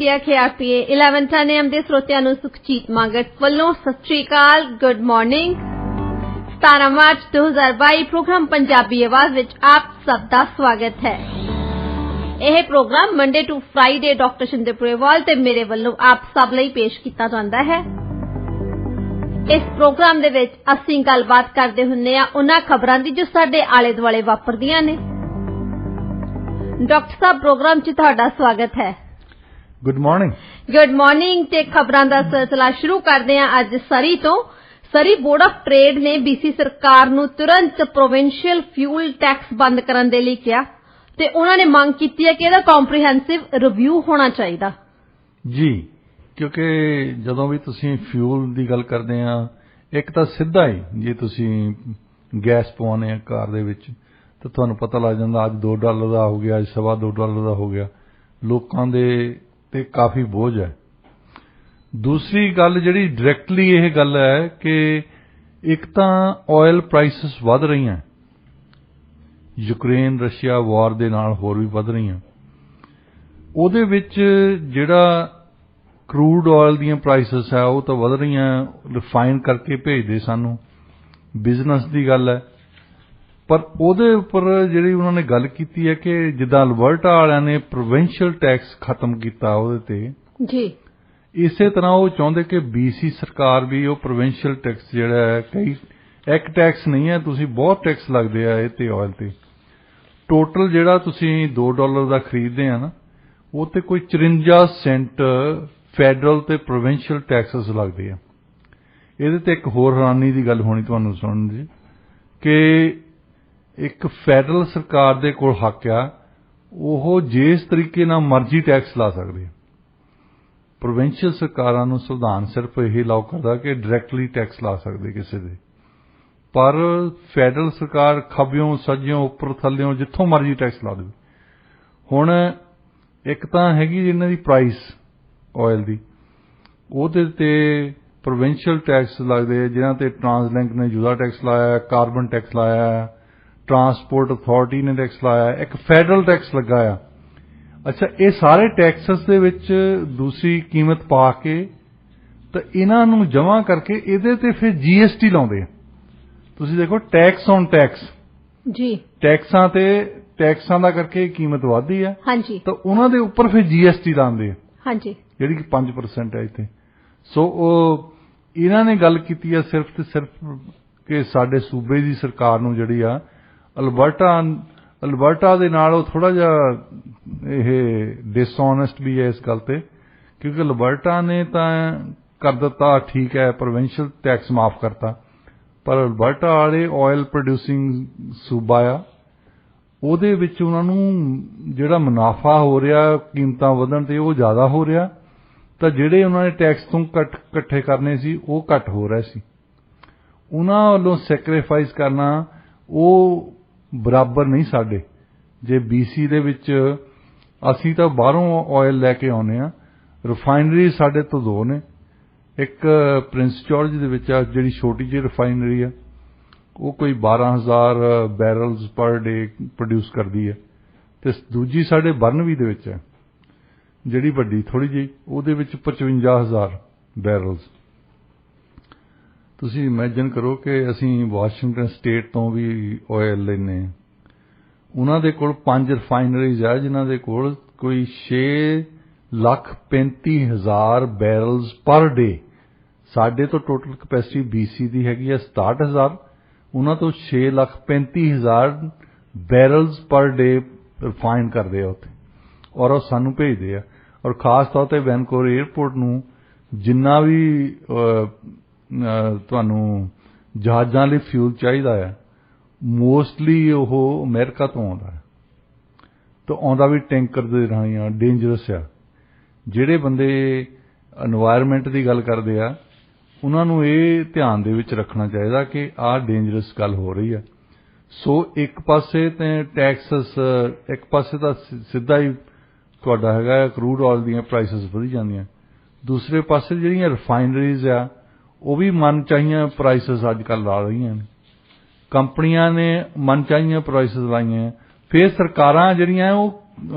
India KRPA 1110 AM ਦੇ ਸਰੋਤਿਆਂ ਨੂੰ ਸੁਖਜੀਤ ਮੰਗਟ ਵੱਲੋਂ ਸਤਿ ਸ਼੍ਰੀ ਅਕਾਲ, good morning. 17 March 2022 program Punjabi Awaaz ਵਿੱਚ ਆਪ ਸਭ ਦਾ ਸਵਾਗਤ ਹੈ। ਇਹ program Monday to Friday doctor Shinde Purewal ਤੇ ਮੇਰੇ ਵੱਲੋਂ ਆਪ ਸਭ ਲਈ ਪੇਸ਼ ਕੀਤਾ ਜਾਂਦਾ ਹੈ। ਇਸ ਪ੍ਰੋਗਰਾਮ ਦੇ ਵਿੱਚ ਅਸੀਂ ਗੱਲਬਾਤ ਕਰਦੇ ਹੁੰਦੇ ਹਾਂ ਉਹਨਾਂ ਖਬਰਾਂ ਦੀ ਜੋ ਸਾਡੇ ਆਲੇ ਦੁਆਲੇ ਵਾਪਰਦੀਆਂ ਨੇ। ਡਾਕਟਰ ਸਾਹਿਬ, ਪ੍ਰੋਗਰਾਮ 'ਚ ਤੁਹਾਡਾ ਸਵਾਗਤ ਹੈ। Good morning. ਗੁੱਡ ਮਾਰਨਿੰਗ ਤੇ ਖਬਰਾਂ ਦਾ ਸਿਲਸਿਲਾ ਸ਼ੁਰੂ ਕਰਦੇ ਹਾਂ ਅੱਜ ਸਰੀ ਤੋਂ। ਸਰੀ ਬੋਰਡ ਆਫ ਟ੍ਰੇਡ ਨੇ BC ਸਰਕਾਰ ਨੂੰ ਤੁਰੰਤ ਪ੍ਰੋਵਿੰਸ਼ੀਅਲ ਫਿਊਲ ਟੈਕਸ ਬੰਦ ਕਰਨ ਦੇ ਲਈ ਕਿਹਾ ਤੇ ਉਹਨਾਂ ਨੇ ਮੰਗ ਕੀਤੀ ਹੈ ਕਿ ਇਹਦਾ ਕੰਪਰੀਹੈਂਸਿਵ ਰਿਵਿਊ ਹੋਣਾ ਚਾਹੀਦਾ। ਜੀ, ਕਿਉਂਕਿ ਜਦੋਂ ਵੀ ਤੁਸੀਂ ਫਿਊਲ ਦੀ ਗੱਲ ਕਰਦੇ ਆ, ਇੱਕ ਤਾਂ ਸਿੱਧਾ ਹੀ ਜੇ ਤੁਸੀਂ ਗੈਸ ਪਵਾਉਂਦੇ ਆ ਕਾਰ ਦੇ ਵਿੱਚ ਤਾਂ ਤੁਹਾਨੂੰ ਪਤਾ ਲੱਗ ਜਾਂਦਾ ਅੱਜ $2 ਦਾ ਹੋ ਗਿਆ, ਅੱਜ $2.25 ਦਾ ਹੋ ਗਿਆ। ਲੋਕਾਂ ਦੇ ਤੇ ਕਾਫੀ ਬੋਝ ਹੈ। ਦੂਸਰੀ ਗੱਲ ਜਿਹੜੀ ਡਾਇਰੈਕਟਲੀ ਇਹ ਗੱਲ ਹੈ ਕਿ ਇੱਕ ਤਾਂ ਆਇਲ ਪ੍ਰਾਈਸਿਸ ਵੱਧ ਰਹੀਆਂ, ਯੂਕਰੇਨ ਰਸ਼ੀਆ ਵਾਰ ਦੇ ਨਾਲ ਹੋਰ ਵੀ ਵੱਧ ਰਹੀਆਂ। ਉਹਦੇ ਵਿੱਚ ਜਿਹੜਾ ਕਰੂਡ ਆਇਲ ਦੀਆਂ ਪ੍ਰਾਈਸਿਸ ਹੈ ਉਹ ਤਾਂ ਵੱਧ ਰਹੀਆਂ, ਰਿਫਾਈਨ ਕਰਕੇ ਭੇਜਦੇ ਸਾਨੂੰ, ਬਿਜ਼ਨਸ ਦੀ ਗੱਲ ਹੈ। ਪਰ ਉਹਦੇ ਉੱਪਰ ਜਿਹੜੀ ਉਹਨਾਂ ਨੇ ਗੱਲ ਕੀਤੀ ਹੈ ਕਿ ਜਿੱਦਾਂ ਅਲਬਰਟਾ ਵਾਲਿਆਂ ਨੇ ਪ੍ਰੋਵਿੰਸ਼ੀਅਲ ਟੈਕਸ ਖਤਮ ਕੀਤਾ ਉਹਦੇ ਤੇ, ਜੀ ਇਸੇ ਤਰ੍ਹਾਂ ਉਹ ਚਾਹੁੰਦੇ ਕਿ BC ਸਰਕਾਰ ਵੀ ਉਹ ਪ੍ਰੋਵਿੰਸ਼ੀਅਲ ਟੈਕਸ ਜਿਹੜਾ ਹੈ, ਕਈ ਇੱਕ ਟੈਕਸ ਨਹੀਂ ਹੈ, ਤੁਸੀਂ ਬਹੁਤ ਟੈਕਸ ਲੱਗਦੇ ਆ ਇਹ ਤੇ ਆਇਲ ਤੇ। ਟੋਟਲ ਜਿਹੜਾ ਤੁਸੀਂ $2 ਦਾ ਖਰੀਦਦੇ ਆ ਨਾ, ਉਹ ਤੇ ਕੋਈ 54 ਸੈਂਟ ਫੈਡਰਲ ਤੇ ਪ੍ਰੋਵਿੰਸ਼ੀਅਲ ਟੈਕਸਸ ਲੱਗਦੇ ਆ। ਇਹਦੇ ਤੇ ਇੱਕ ਹੋਰ ਹੈਰਾਨੀ ਦੀ ਗੱਲ ਹੋਣੀ ਤੁਹਾਨੂੰ ਸੁਣਨ ਦੀ ਕਿ ਇੱਕ ਫੈਡਰਲ ਸਰਕਾਰ ਦੇ ਕੋਲ ਹੱਕ ਆ, ਉਹ ਜਿਸ ਤਰੀਕੇ ਨਾਲ ਮਰਜ਼ੀ ਟੈਕਸ ਲਾ ਸਕਦੇ ਆ। ਪ੍ਰੋਵਿੰਸ਼ੀਅਲ ਸਰਕਾਰਾਂ ਨੂੰ ਸੰਵਿਧਾਨ ਸਿਰਫ ਇਹ ਲਾਓ ਕਰਦਾ ਕਿ ਡਾਇਰੈਕਟਲੀ ਟੈਕਸ ਲਾ ਸਕਦੇ ਕਿਸੇ ਦੇ, ਪਰ ਫੈਡਰਲ ਸਰਕਾਰ ਖੱਬਿਓਂ ਸੱਜਿਓਂ ਉੱਪਰ ਥੱਲਿਓਂ ਜਿੱਥੋਂ ਮਰਜ਼ੀ ਟੈਕਸ ਲਾ ਦੇਵੇ। ਹੁਣ ਇੱਕ ਤਾਂ ਹੈਗੀ ਇਹਨਾਂ ਦੀ ਪ੍ਰਾਈਸ ਆਇਲ ਦੀ, ਉਹਦੇ ਤੇ ਪ੍ਰੋਵਿੰਸ਼ੀਅਲ ਟੈਕਸ ਲੱਗਦੇ ਆ, ਜਿਨ੍ਹਾਂ ਤੇ ਟਰਾਂਸਲਿੰਕ ਨੇ ਜੁਦਾ ਟੈਕਸ ਲਾਇਆ, ਕਾਰਬਨ ਟੈਕਸ ਲਾਇਆ, ਟਰਾਂਸਪੋਰਟ ਅਥਾਰਟੀ ਨੇ ਟੈਕਸ ਲਾਇਆ, ਇੱਕ ਫੈਡਰਲ ਟੈਕਸ ਲੱਗਾ ਆ। ਅੱਛਾ, ਇਹ ਸਾਰੇ ਟੈਕਸਸ ਦੇ ਵਿੱਚ ਦੂਸਰੀ ਕੀਮਤ ਪਾ ਕੇ ਤਾਂ ਇਹਨਾਂ ਨੂੰ ਜਮ੍ਹਾਂ ਕਰਕੇ ਇਹਦੇ ਤੇ ਫਿਰ GST ਲਾਉਂਦੇ ਆ। ਤੁਸੀਂ ਦੇਖੋ ਟੈਕਸ ਔਨ ਟੈਕਸ, ਜੀ ਟੈਕਸਾਂ ਤੇ ਟੈਕਸਾਂ ਦਾ ਕਰਕੇ ਕੀਮਤ ਵੱਧਦੀ ਆ, ਹਾਂਜੀ, ਤਾਂ ਉਹਨਾਂ ਦੇ ਉੱਪਰ ਫਿਰ GST ਲਾਉਂਦੇ ਆ, ਹਾਂਜੀ, ਜਿਹੜੀ ਕਿ 5% ਹੈ ਇੱਥੇ। ਸੋ ਉਹ ਇਹਨਾਂ ਨੇ ਗੱਲ ਕੀਤੀ ਆ ਸਿਰਫ ਤੇ ਸਿਰਫ ਕਿ ਸਾਡੇ ਸੂਬੇ ਦੀ ਸਰਕਾਰ ਨੂੰ ਜਿਹੜੀ ਆ ਅਲਬਰਟਾ ਦੇ ਨਾਲ ਉਹ ਥੋੜਾ ਜਿਹਾ ਇਹ ਡਿਸਓਨੈਸਟ ਵੀ ਹੈ ਇਸ ਗੱਲ ਤੇ, ਕਿਉਂਕਿ ਅਲਬਰਟਾ ਨੇ ਤਾਂ ਕਰ ਦਿੱਤਾ ਠੀਕ ਹੈ, ਪ੍ਰੋਵਿੰਸ਼ੀਅਲ ਟੈਕਸ ਮਾਫ ਕਰਤਾ, ਪਰ ਅਲਬਰਟਾ ਵਾਲੇ ਆਇਲ ਪ੍ਰੋਡਿਊਸਿੰਗ ਸੂਬਾ ਆ, ਉਹਦੇ ਵਿੱਚ ਉਹਨਾਂ ਨੂੰ ਜਿਹੜਾ ਮੁਨਾਫਾ ਹੋ ਰਿਹਾ ਕੀਮਤਾਂ ਵਧਣ ਤੇ ਉਹ ਜ਼ਿਆਦਾ ਹੋ ਰਿਹਾ, ਤਾਂ ਜਿਹੜੇ ਉਹਨਾਂ ਨੇ ਟੈਕਸ ਤੋਂ ਇਕੱਠੇ ਕਰਨੇ ਸੀ ਉਹ ਘੱਟ ਹੋ ਰਹੇ ਸੀ। ਉਹਨਾਂ ਵੱਲੋਂ ਸੈਕਰੀਫਾਈਸ ਕਰਨਾ ਉਹ ਬਰਾਬਰ ਨਹੀਂ ਸਾਡੇ। ਜੇ BC ਦੇ ਵਿੱਚ ਅਸੀਂ ਤਾਂ ਬਾਹਰੋਂ ਆਇਲ ਲੈ ਕੇ ਆਉਂਦੇ ਆ, ਰਿਫਾਈਨਰੀ ਸਾਡੇ ਤੋਂ ਦੋ ਨੇ, ਇੱਕ ਪ੍ਰਿੰਸ ਜਾਰਜ ਦੇ ਵਿੱਚ ਆ ਜਿਹੜੀ ਛੋਟੀ ਜਿਹੀ ਰਿਫਾਈਨਰੀ ਆ, ਉਹ ਕੋਈ 12,000 ਬੈਰਲਸ ਪਰ ਡੇ ਪ੍ਰੋਡਿਊਸ ਕਰਦੀ ਹੈ, ਤੇ ਦੂਜੀ ਸਾਡੇ ਬਰਨਵੀ ਦੇ ਵਿੱਚ ਹੈ ਜਿਹੜੀ ਵੱਡੀ ਥੋੜੀ ਜਿਹੀ, ਉਹਦੇ ਵਿੱਚ 55,000 ਬੈਰਲਸ। ਤੁਸੀਂ ਇਮੇਜਿਨ ਕਰੋ ਕਿ ਅਸੀਂ ਵਾਸ਼ਿੰਗਟਨ ਸਟੇਟ ਤੋਂ ਵੀ ਆਇਲ ਲੈਂਦੇ ਹਾਂ, ਉਹਨਾਂ ਦੇ ਕੋਲ 5 ਰਿਫਾਈਨਰੀਜ਼ ਆ ਜਿਨ੍ਹਾਂ ਦੇ ਕੋਲ ਕੋਈ 6,35,000 ਬੈਰਲਸ ਪਰ ਡੇ। ਸਾਡੇ ਤੋਂ ਟੋਟਲ ਕਪੈਸਿਟੀ BC ਦੀ ਹੈਗੀ ਆ 67,000, ਉਹਨਾਂ ਤੋਂ 6,35,000 ਬੈਰਲਸ ਪਰ ਡੇ ਰਿਫਾਈਨ ਕਰਦੇ ਆ ਉੱਥੇ, ਔਰ ਉਹ ਸਾਨੂੰ ਭੇਜਦੇ ਆ। ਔਰ ਖਾਸ ਤੌਰ ਤੇ ਵੈਨਕੂਵਰ ਏਅਰਪੋਰਟ ਨੂੰ ਜਿੰਨਾ ਵੀ ਤੁਹਾਨੂੰ ਜਹਾਜ਼ਾਂ ਲਈ ਫਿਊਲ ਚਾਹੀਦਾ ਹੈ, ਮੋਸਟਲੀ ਉਹ ਅਮਰੀਕਾ ਤੋਂ ਆਉਂਦਾ ਹੈ, ਤਾਂ ਆਉਂਦਾ ਵੀ ਟੈਂਕਰ ਦੇ ਰਾਹੀਂ ਆ, ਡੇਂਜਰਸ ਆ। ਜਿਹੜੇ ਬੰਦੇ এনवायरमेंट ਦੀ ਗੱਲ ਕਰਦੇ ਆ ਉਹਨਾਂ ਨੂੰ ਇਹ ਧਿਆਨ ਦੇ ਵਿੱਚ ਰੱਖਣਾ ਚਾਹੀਦਾ ਕਿ ਆਹ ਡੇਂਜਰਸ ਗੱਲ ਹੋ ਰਹੀ ਹੈ। ਸੋ ਇੱਕ ਪਾਸੇ ਤੇ ਟੈਕਸਸ, ਇੱਕ ਪਾਸੇ ਤਾਂ ਸਿੱਧਾ ਹੀ ਤੁਹਾਡਾ ਹੈਗਾ ਕਰੂਡ ਆਇਲ ਦੀਆਂ ਪ੍ਰਾਈਸਿਸ ਵਧੀ ਜਾਂਦੀਆਂ, ਦੂਸਰੇ ਪਾਸੇ ਜਿਹੜੀਆਂ ਰਿਫਾਈਨਰੀਜ਼ ਆ ਉਹ ਵੀ ਮਨਚਾਹੀਆਂ ਪ੍ਰਾਈਸਿਸ ਅੱਜ ਕੱਲ੍ਹ ਲਾ ਰਹੀਆਂ ਨੇ, ਕੰਪਨੀਆਂ ਨੇ ਮਨਚਾਹੀਆਂ ਪ੍ਰਾਈਸਿਸ ਲਾਈਆਂ, ਫਿਰ ਸਰਕਾਰਾਂ ਜਿਹੜੀਆਂ ਉਹ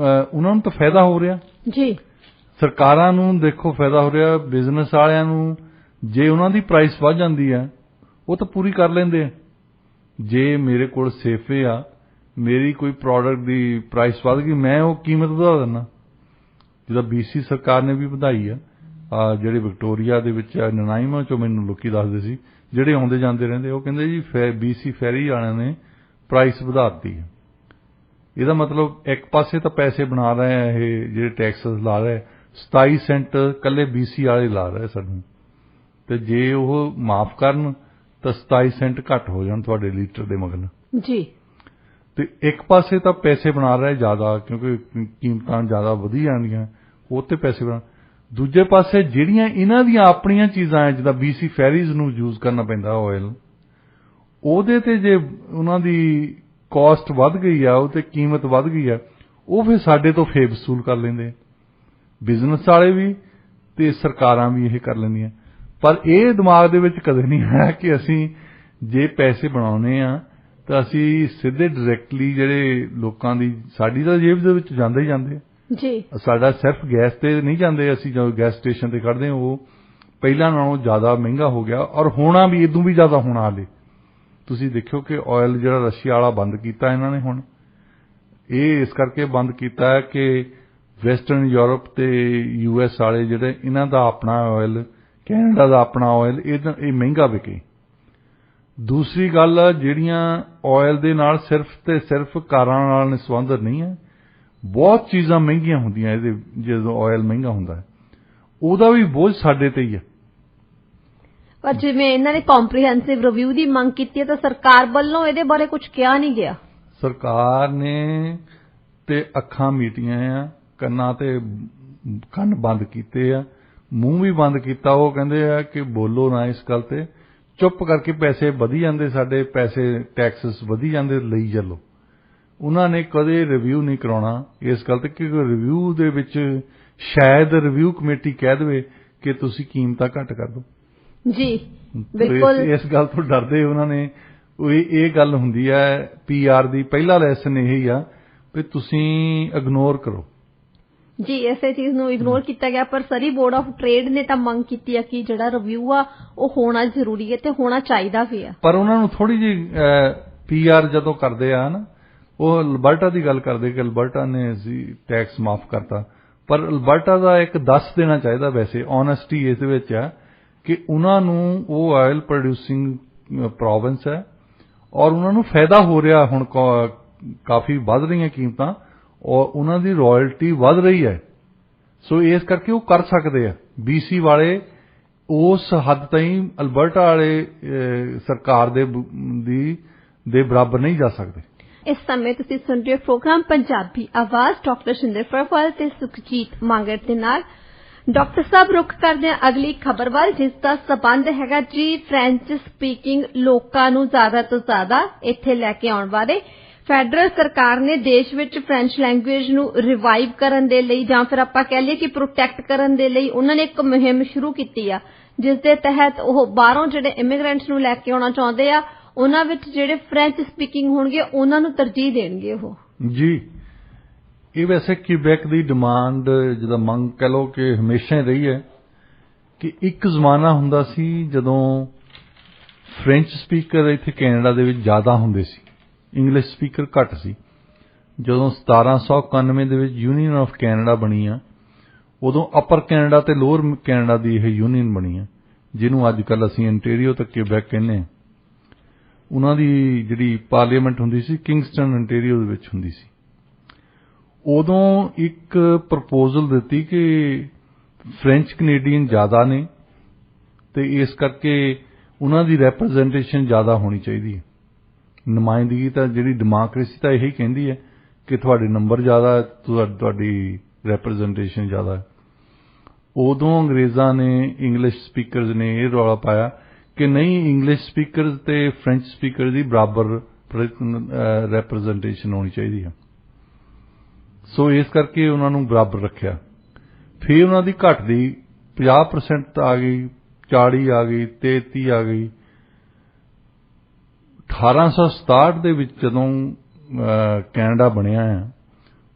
ਉਹਨਾਂ ਨੂੰ ਤਾਂ ਫਾਇਦਾ ਹੋ ਰਿਹਾ ਜੀ। ਸਰਕਾਰਾਂ ਨੂੰ ਦੇਖੋ ਫਾਇਦਾ ਹੋ ਰਿਹਾ, ਬਿਜ਼ਨਸ ਵਾਲਿਆਂ ਨੂੰ ਜੇ ਉਹਨਾਂ ਦੀ ਪ੍ਰਾਈਸ ਵੱਧ ਜਾਂਦੀ ਹੈ ਉਹ ਤਾਂ ਪੂਰੀ ਕਰ ਲੈਂਦੇ ਆ। ਜੇ ਮੇਰੇ ਕੋਲ ਸੇਫੇ ਆ, ਮੇਰੀ ਕੋਈ ਪ੍ਰੋਡਕਟ ਦੀ ਪ੍ਰਾਈਸ ਵੱਧ ਗਈ, ਮੈਂ ਉਹ ਕੀਮਤ ਵਧਾ ਦਿੰਦਾ। ਜਿੱਦਾਂ BC ਸਰਕਾਰ ਨੇ ਵੀ ਵਧਾਈ ਆ, ਜਿਹੜੇ ਵਿਕਟੋਰੀਆ ਦੇ ਵਿੱਚ ਨਨਾਈਮਾ ਚੋਂ ਮੈਨੂੰ ਲੋਕੀ ਦੱਸਦੇ ਸੀ ਜਿਹੜੇ ਆਉਂਦੇ ਜਾਂਦੇ ਰਹਿੰਦੇ, ਉਹ ਕਹਿੰਦੇ ਜੀ BC ਫੈਰੀ ਵਾਲਿਆਂ ਨੇ ਪ੍ਰਾਈਸ ਵਧਾ ਦਿੱਤੀ ਹੈ। ਇਹਦਾ ਮਤਲਬ ਇੱਕ ਪਾਸੇ ਤਾਂ ਪੈਸੇ ਬਣਾ ਰਹੇ ਆ ਇਹ ਜਿਹੜੇ ਟੈਕਸਸ ਲਾ ਰਹੇ, 27 ਸੈਂਟ ਇਕੱਲੇ BC ਵਾਲੇ ਲਾ ਰਹੇ ਸਾਨੂੰ, ਤੇ ਜੇ ਉਹ ਮਾਫ ਕਰਨ ਤਾਂ 27 ਸੈਂਟ ਘੱਟ ਹੋ ਜਾਣ ਤੁਹਾਡੇ ਲੀਟਰ ਦੇ ਮਗਰ ਜੀ। ਤੇ ਇੱਕ ਪਾਸੇ ਤਾਂ ਪੈਸੇ ਬਣਾ ਰਹੇ ਜ਼ਿਆਦਾ ਕਿਉਂਕਿ ਕੀਮਤਾਂ ਜ਼ਿਆਦਾ ਵਧੀ ਜਾਂਦੀਆਂ, ਉਹ ਤੇ ਪੈਸੇ ਬਣਾ। ਦੂਜੇ ਪਾਸੇ ਜਿਹੜੀਆਂ ਇਹਨਾਂ ਦੀਆਂ ਆਪਣੀਆਂ ਚੀਜ਼ਾਂ ਹੈ, ਜਿੱਦਾਂ BC ਫੈਰੀਜ਼ ਨੂੰ ਯੂਜ਼ ਕਰਨਾ ਪੈਂਦਾ ਆਇਲ, ਉਹਦੇ ਤੇ ਜੇ ਉਹਨਾਂ ਦੀ ਕਾਸਟ ਵੱਧ ਗਈ ਆ, ਉਹ ਤੇ ਕੀਮਤ ਵੱਧ ਗਈ ਆ, ਉਹ ਫਿਰ ਸਾਡੇ ਤੋਂ ਫੇਰ ਵਸੂਲ ਕਰ ਲੈਂਦੇ, ਬਿਜ਼ਨਸ ਵਾਲੇ ਵੀ ਤੇ ਸਰਕਾਰਾਂ ਵੀ ਇਹ ਕਰ ਲੈਂਦੀਆਂ। ਪਰ ਇਹ ਦਿਮਾਗ ਦੇ ਵਿੱਚ ਕਦੇ ਨਹੀਂ ਆਇਆ ਕਿ ਅਸੀਂ ਜੇ ਪੈਸੇ ਬਣਾਉਣੇ ਆ ਤਾਂ ਅਸੀਂ ਸਿੱਧੇ ਡਾਇਰੈਕਟਲੀ ਜਿਹੜੇ ਲੋਕਾਂ ਦੀ, ਸਾਡੀ ਤਾਂ ਜੇਬ ਦੇ ਵਿੱਚ ਜਾਂਦੇ ਹੀ ਜਾਂਦੇ ਜੀ। ਸਾਡਾ ਸਿਰਫ ਗੈਸ ਤੇ ਨਹੀਂ ਜਾਂਦੇ, ਅਸੀਂ ਜਦੋਂ ਗੈਸ ਸਟੇਸ਼ਨ ਤੇ ਖੜਦੇ ਹਾਂ ਉਹ ਪਹਿਲਾਂ ਨਾਲੋਂ ਜ਼ਿਆਦਾ ਮਹਿੰਗਾ ਹੋ ਗਿਆ, ਔਰ ਹੋਣਾ ਵੀ ਇਦੋਂ ਵੀ ਜ਼ਿਆਦਾ ਹੋਣਾ ਹਾਲੇ। ਤੁਸੀਂ ਦੇਖਿਓ ਕਿ ਆਇਲ ਜਿਹੜਾ ਰਸ਼ੀਆ ਵਾਲਾ ਬੰਦ ਕੀਤਾ ਇਹਨਾਂ ਨੇ, ਹੁਣ ਇਹ ਇਸ ਕਰਕੇ ਬੰਦ ਕੀਤਾ ਹੈ ਕਿ ਵੈਸਟਰਨ ਯੂਰਪ ਤੇ US ਵਾਲੇ ਜਿਹੜੇ, ਇਹਨਾਂ ਦਾ ਆਪਣਾ ਆਇਲ, ਕੈਨੇਡਾ ਦਾ ਆਪਣਾ ਆਇਲ, ਇਹ ਮਹਿੰਗਾ ਵਿਕੇ। ਦੂਸਰੀ ਗੱਲ, ਜਿਹੜੀਆਂ ਆਇਲ ਦੇ ਨਾਲ ਸਿਰਫ ਤੇ ਸਿਰਫ ਕਾਰਾਂ ਨਾਲ ਸੰਬੰਧ ਨਹੀਂ ਹੈ, ਬਹੁਤ ਚੀਜ਼ਾਂ ਮਹਿੰਗੀਆਂ ਹੁੰਦੀਆਂ ਇਹਦੇ, ਜਦੋਂ ਆਇਲ ਮਹਿੰਗਾ ਹੁੰਦਾ ਹੈ ਉਹਦਾ ਵੀ ਬੋਝ ਸਾਡੇ ਤੇ ਹੀ ਹੈ। ਪਰ ਜਿਵੇਂ ਇਹਨਾਂ ਨੇ ਕੰਪਰੀਹੈਂਸਿਵ ਰਿਵਿਊ ਦੀ ਮੰਗ ਕੀਤੀ ਹੈ ਤਾਂ ਸਰਕਾਰ ਵੱਲੋਂ ਇਹਦੇ ਬਾਰੇ ਕੁਝ ਕਿਹਾ ਨਹੀਂ ਗਿਆ। ਸਰਕਾਰ ਨੇ ਤੇ ਅੱਖਾਂ ਮੀਟੀਆਂ ਆ, ਕੰਨਾਂ ਤੇ ਕੰਨ ਬੰਦ ਕੀਤੇ ਆ, ਮੂੰਹ ਵੀ ਬੰਦ ਕੀਤਾ। ਉਹ ਕਹਿੰਦੇ ਆ ਕਿ ਬੋਲੋ ਨਾ ਇਸ ਗੱਲ ਤੇ, ਚੁੱਪ ਕਰਕੇ ਪੈਸੇ ਵਧੀ ਜਾਂਦੇ, ਸਾਡੇ ਪੈਸੇ ਟੈਕਸਸ ਵਧੀ ਜਾਂਦੇ, ਲਈ ਚੱਲੋ। ਉਹਨਾਂ ਨੇ ਕਦੇ ਰਿਵਿਊ ਨਹੀਂ ਕਰਾਉਣਾ ਇਸ ਗੱਲ ਤੇ, ਕਿਉਂਕਿ ਰਿਵਿਊ ਦੇ ਵਿੱਚ ਸ਼ਾਇਦ ਰਿਵਿਊ ਕਮੇਟੀ ਕਹਿ ਦੇਵੇ ਕਿ ਤੁਸੀਂ ਕੀਮਤਾਂ ਘੱਟ ਕਰ ਦਿਓ ਜੀ। ਬਿਲਕੁਲ ਇਸ ਗੱਲ ਤੋਂ ਡਰਦੇ ਉਹਨਾਂ ਨੇ। ਇਹ ਗੱਲ ਹੁੰਦੀ ਹੈ PR ਦੀ, ਪਹਿਲਾ ਲੈਸਨ ਇਹੀ ਆ ਵੀ ਤੁਸੀਂ ਇਗਨੋਰ ਕਰੋ ਜੀ। ਇਸੇ ਚੀਜ਼ ਨੂੰ ਇਗਨੋਰ ਕੀਤਾ ਗਿਆ, ਪਰ ਸਰੀ ਬੋਰਡ ਆਫ ਟ੍ਰੇਡ ਨੇ ਤਾਂ ਮੰਗ ਕੀਤੀ ਹੈ ਕਿ ਜਿਹੜਾ ਰਿਵਿਊ ਆ ਉਹ ਹੋਣਾ ਜ਼ਰੂਰੀ ਹੈ ਤੇ ਹੋਣਾ ਚਾਹੀਦਾ ਵੀ ਆ। ਪਰ ਉਹਨਾਂ ਨੂੰ ਥੋੜੀ ਜਿਹੀ PR ਜਦੋਂ ਕਰਦੇ ਆ ਨਾ, ਉਹ ਅਲਬਰਟਾ ਦੀ ਗੱਲ ਕਰਦੇ ਕਿ ਅਲਬਰਟਾ ਨੇ ਟੈਕਸ ਮਾਫ ਕਰਤਾ, ਪਰ ਅਲਬਰਟਾ ਦਾ ਇੱਕ ਦੱਸ ਦੇਣਾ ਚਾਹੀਦਾ। ਵੈਸੇ ਓਨੈਸਟੀ ਇਸ ਵਿੱਚ ਆ ਕਿ ਉਹਨਾਂ ਨੂੰ, ਉਹ ਆਇਲ ਪ੍ਰੋਡਿਊਸਿੰਗ ਪ੍ਰੋਵਿੰਸ ਹੈ ਔਰ ਉਹਨਾਂ ਨੂੰ ਫਾਇਦਾ ਹੋ ਰਿਹਾ, ਹੁਣ ਕਾਫੀ ਵੱਧ ਰਹੀਆਂ ਕੀਮਤਾਂ ਔਰ ਉਹਨਾਂ ਦੀ ਰਾਇਲਟੀ ਵੱਧ ਰਹੀ ਹੈ, ਸੋ ਇਸ ਕਰਕੇ ਉਹ ਕਰ ਸਕਦੇ ਆ। BC ਵਾਲੇ ਉਸ ਹੱਦ ਤਾਈਂ ਅਲਬਰਟਾ ਵਾਲੇ ਸਰਕਾਰ ਦੇ ਬਰਾਬਰ ਨਹੀਂ ਜਾ ਸਕਦੇ। ਇਸ ਸਮੇਂ ਤੁਸੀਂ ਸੁਣ ਰਹੇ ਹੋ ਪ੍ਰੋਗਰਾਮ ਪੰਜਾਬੀ ਆਵਾਜ਼, ਡਾਕਟਰ ਸ਼ਿੰਦਰ ਫਰਵਾਲ ਤੇ ਸੁਖਜੀਤ ਮਾਂਗੜ ਦੇ ਨਾਲ। ਡਾਕਟਰ ਸਾਹਿਬ, ਰੁਕ ਕਰਦੇ ਹਾਂ ਅਗਲੀ ਖਬਰ ਵੱਲ, ਜਿਸ ਦਾ ਸਬੰਧ ਹੈਗਾ ਜੀ ਫ੍ਰੈਂਚ ਸਪੀਕਿੰਗ ਲੋਕਾਂ ਨੂੰ ਜ਼ਿਆਦਾ ਤੋਂ ਜ਼ਿਆਦਾ ਇੱਥੇ ਲੈ ਕੇ ਆਉਣ ਬਾਰੇ। ਫੈਡਰਲ ਸਰਕਾਰ ਨੇ ਦੇਸ਼ ਵਿੱਚ ਫ੍ਰੈਂਚ ਲੈਂਗੁਏਜ ਨੂੰ ਰਿਵਾਈਵ ਕਰਨ ਦੇ ਲਈ, ਜਾਂ ਫਿਰ ਆਪਾਂ ਕਹਿ ਲਈਏ ਕਿ ਪ੍ਰੋਟੈਕਟ ਕਰਨ ਦੇ ਲਈ, ਉਹਨਾਂ ਨੇ ਇੱਕ ਮੁਹਿੰਮ ਸ਼ੁਰੂ ਕੀਤੀ ਆ, ਜਿਸ ਦੇ ਤਹਿਤ ਉਹ ਬਾਹਰੋਂ ਜਿਹੜੇ ਇਮੀਗ੍ਰੈਂਟਸ ਨੂੰ ਲੈ ਕੇ ਆਉਣਾ ਚਾਹੁੰਦੇ ਆ, ਉਹਨਾਂ ਵਿੱਚ ਜਿਹੜੇ ਫ੍ਰੈਂਚ ਸਪੀਕਿੰਗ ਹੋਣਗੇ ਉਹਨਾਂ ਨੂੰ ਤਰਜੀਹ ਦੇਣਗੇ ਉਹ ਜੀ। ਇਹ ਵੈਸੇ ਕਿਬੈਕ ਦੀ ਡਿਮਾਂਡ, ਜਿਹਦਾ ਮੰਗ ਕਹਿ ਲਓ ਕਿ ਹਮੇਸ਼ਾ ਹੀ ਰਹੀ ਹੈ ਕਿ ਇੱਕ ਜ਼ਮਾਨਾ ਹੁੰਦਾ ਸੀ ਜਦੋਂ ਫ੍ਰੈਂਚ ਸਪੀਕਰ ਇੱਥੇ ਕੈਨੇਡਾ ਦੇ ਵਿੱਚ ਜ਼ਿਆਦਾ ਹੁੰਦੇ ਸੀ, ਇੰਗਲਿਸ਼ ਸਪੀਕਰ ਘੱਟ ਸੀ। ਜਦੋਂ 1791 ਦੇ ਵਿੱਚ ਯੂਨੀਅਨ ਆਫ ਕੈਨੇਡਾ ਬਣੀ ਆ, ਉਦੋਂ ਅਪਰ ਕੈਨੇਡਾ ਤੇ ਲੋਅਰ ਕੈਨੇਡਾ ਦੀ ਇਹ ਯੂਨੀਅਨ ਬਣੀ ਆ, ਜਿਹਨੂੰ ਅੱਜ ਕੱਲ੍ਹ ਅਸੀਂ ontario ਤੇ ਕਿਬੈਕ ਕਹਿੰਦੇ ਹਾਂ। ਉਹਨਾਂ ਦੀ ਜਿਹੜੀ ਪਾਰਲੀਮੈਂਟ ਹੁੰਦੀ ਸੀ ਕਿੰਗਸਟਨ ontario ਦੇ ਵਿੱਚ ਹੁੰਦੀ ਸੀ। ਉਦੋਂ ਇੱਕ ਪ੍ਰਪੋਜ਼ਲ ਦਿੱਤੀ ਕਿ ਫ੍ਰੈਂਚ ਕੈਨੇਡੀਅਨ ਜ਼ਿਆਦਾ ਨੇ ਤੇ ਇਸ ਕਰਕੇ ਉਹਨਾਂ ਦੀ ਰੈਪਰੈਜ਼ੈਂਟੇਸ਼ਨ ਜ਼ਿਆਦਾ ਹੋਣੀ ਚਾਹੀਦੀ ਹੈ। ਨੁਮਾਇੰਦਗੀ ਤਾਂ ਜਿਹੜੀ ਡੈਮੋਕ੍ਰੇਸੀ ਤਾਂ ਇਹੀ ਕਹਿੰਦੀ ਹੈ ਕਿ ਤੁਹਾਡੇ ਨੰਬਰ ਜ਼ਿਆਦਾ, ਤੁਹਾਡੀ ਰੈਪਰੈਜ਼ੈਂਟੇਸ਼ਨ ਜ਼ਿਆਦਾ ਹੈ। ਉਦੋਂ ਅੰਗਰੇਜ਼ਾਂ ਨੇ, ਇੰਗਲਿਸ਼ ਸਪੀਕਰਜ਼ ਨੇ ਇਹ ਰੌਲਾ ਪਾਇਆ ਕਿ ਨਹੀਂ, ਇੰਗਲਿਸ਼ ਸਪੀਕਰਜ਼ ਤੇ ਫ੍ਰੈਂਚ ਸਪੀਕਰ ਦੀ ਬਰਾਬਰ ਰੈਪਰੈਜ਼ੈਂਟੇਸ਼ਨ ਹੋਣੀ ਚਾਹੀਦੀ ਹੈ। ਸੋ ਇਸ ਕਰਕੇ ਉਹਨਾਂ ਨੂੰ ਬਰਾਬਰ ਰੱਖਿਆ। ਫਿਰ ਉਹਨਾਂ ਦੀ ਘਟਦੀ 50% ਆ ਗਈ, 40 ਆ ਗਈ, 33 ਆ ਗਈ। 1867 ਦੇ ਵਿੱਚ ਜਦੋਂ ਕੈਨੇਡਾ ਬਣਿਆ ਹੈ,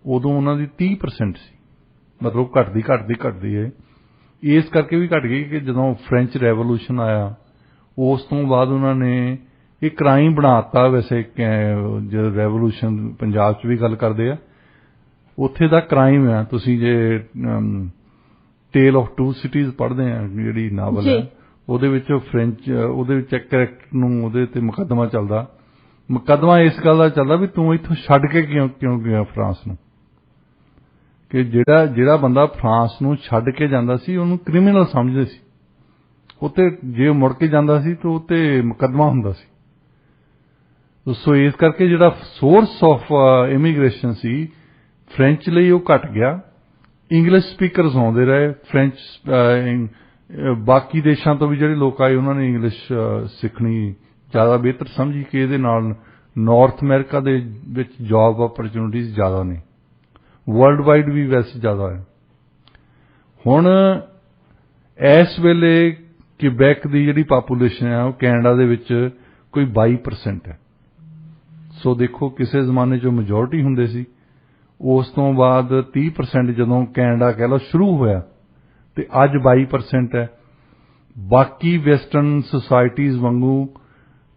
ਉਦੋਂ ਉਹਨਾਂ ਦੀ 30% ਸੀ, ਮਤਲਬ ਘਟਦੀ ਹੈ। ਇਸ ਕਰਕੇ ਵੀ ਘਟ ਗਈ ਕਿ ਜਦੋਂ ਫ੍ਰੈਂਚ ਰੈਵੋਲੂਸ਼ਨ ਆਇਆ ਉਸ ਤੋਂ ਬਾਅਦ ਉਹਨਾਂ ਨੇ ਇਹ ਕ੍ਰਾਈਮ ਬਣਾਤਾ। ਵੈਸੇ ਜਦੋਂ ਰੈਵੋਲੂਸ਼ਨ ਪੰਜਾਬ 'ਚ ਵੀ ਗੱਲ ਕਰਦੇ ਆ, ਉੱਥੇ ਦਾ ਕ੍ਰਾਈਮ ਆ। ਤੁਸੀਂ ਜੇ ਟੇਲ ਆਫ ਟੂ ਸਿਟੀਜ਼ ਪੜ੍ਹਦੇ ਆ ਜਿਹੜੀ ਨਾਵਲ ਹੈ, ਉਹਦੇ ਵਿੱਚ ਉਹਦੇ ਵਿੱਚ ਇੱਕ ਕਰੈਕਟਰ ਨੂੰ ਉਹਦੇ ਤੇ ਮੁਕੱਦਮਾ ਚੱਲਦਾ। ਮੁਕੱਦਮਾ ਇਸ ਗੱਲ ਦਾ ਚੱਲਦਾ ਵੀ ਤੂੰ ਇੱਥੋਂ ਛੱਡ ਕੇ ਕਿਉਂ ਗਿਆ ਫਰਾਂਸ ਨੂੰ, ਕਿ ਜਿਹੜਾ ਬੰਦਾ ਫਰਾਂਸ ਨੂੰ ਛੱਡ ਕੇ ਜਾਂਦਾ ਸੀ ਉਹਨੂੰ ਕ੍ਰਿਮੀਨਲ ਸਮਝਦੇ ਸੀ। ਉੱਤੇ ਜੇ ਮੁੜ ਕੇ ਜਾਂਦਾ ਸੀ ਤਾਂ ਉੱਤੇ ਮੁਕੱਦਮਾ ਹੁੰਦਾ ਸੀ। ਸੋ ਇਸ ਕਰਕੇ ਜਿਹੜਾ source of immigration C French ਲਈ ਉਹ ਘਟ ਗਿਆ। ਇੰਗਲਿਸ਼ ਸਪੀਕਰਸ ਆਉਂਦੇ ਰਹੇ ਫ੍ਰੈਂਚ, ਬਾਕੀ ਦੇਸ਼ਾਂ ਤੋਂ ਵੀ ਜਿਹੜੇ ਲੋਕ ਆਏ ਉਹਨਾਂ ਨੇ ਇੰਗਲਿਸ਼ ਸਿੱਖਣੀ ਜ਼ਿਆਦਾ ਬਿਹਤਰ ਸਮਝੀ ਕਿ ਇਹਦੇ ਨਾਲ ਨਾਰਥ ਅਮਰੀਕਾ ਦੇ ਵਿੱਚ ਜੌਬ ਅਪਰਚੁਨਿਟੀਜ਼ ਜ਼ਿਆਦਾ ਨੇ, ਵਰਲਡ ਵਾਈਡ ਵੀ ਵੈਸੇ ਜ਼ਿਆਦਾ ਹੈ। ਹੁਣ ਇਸ ਵੇਲੇ ਕਿਬੈਕ ਦੀ ਜਿਹੜੀ ਪਾਪੂਲੇਸ਼ਨ ਹੈ ਉਹ ਕੈਨੇਡਾ ਦੇ ਵਿੱਚ ਕੋਈ 22% ਹੈ। ਸੋ ਦੇਖੋ ਕਿਸੇ ਜ਼ਮਾਨੇ 'ਚ ਮੈਜੋਰਟੀ ਹੁੰਦੇ ਸੀ, ਉਸ ਤੋਂ ਬਾਅਦ 30% ਜਦੋਂ ਕੈਨੇਡਾ ਕਹਿ ਲਓ ਸ਼ੁਰੂ ਹੋਇਆ ਤੇ ਅੱਜ 22% ਹੈ। ਬਾਕੀ ਵੈਸਟਰਨ ਸੁਸਾਇਟੀਜ਼ ਵਾਂਗੂ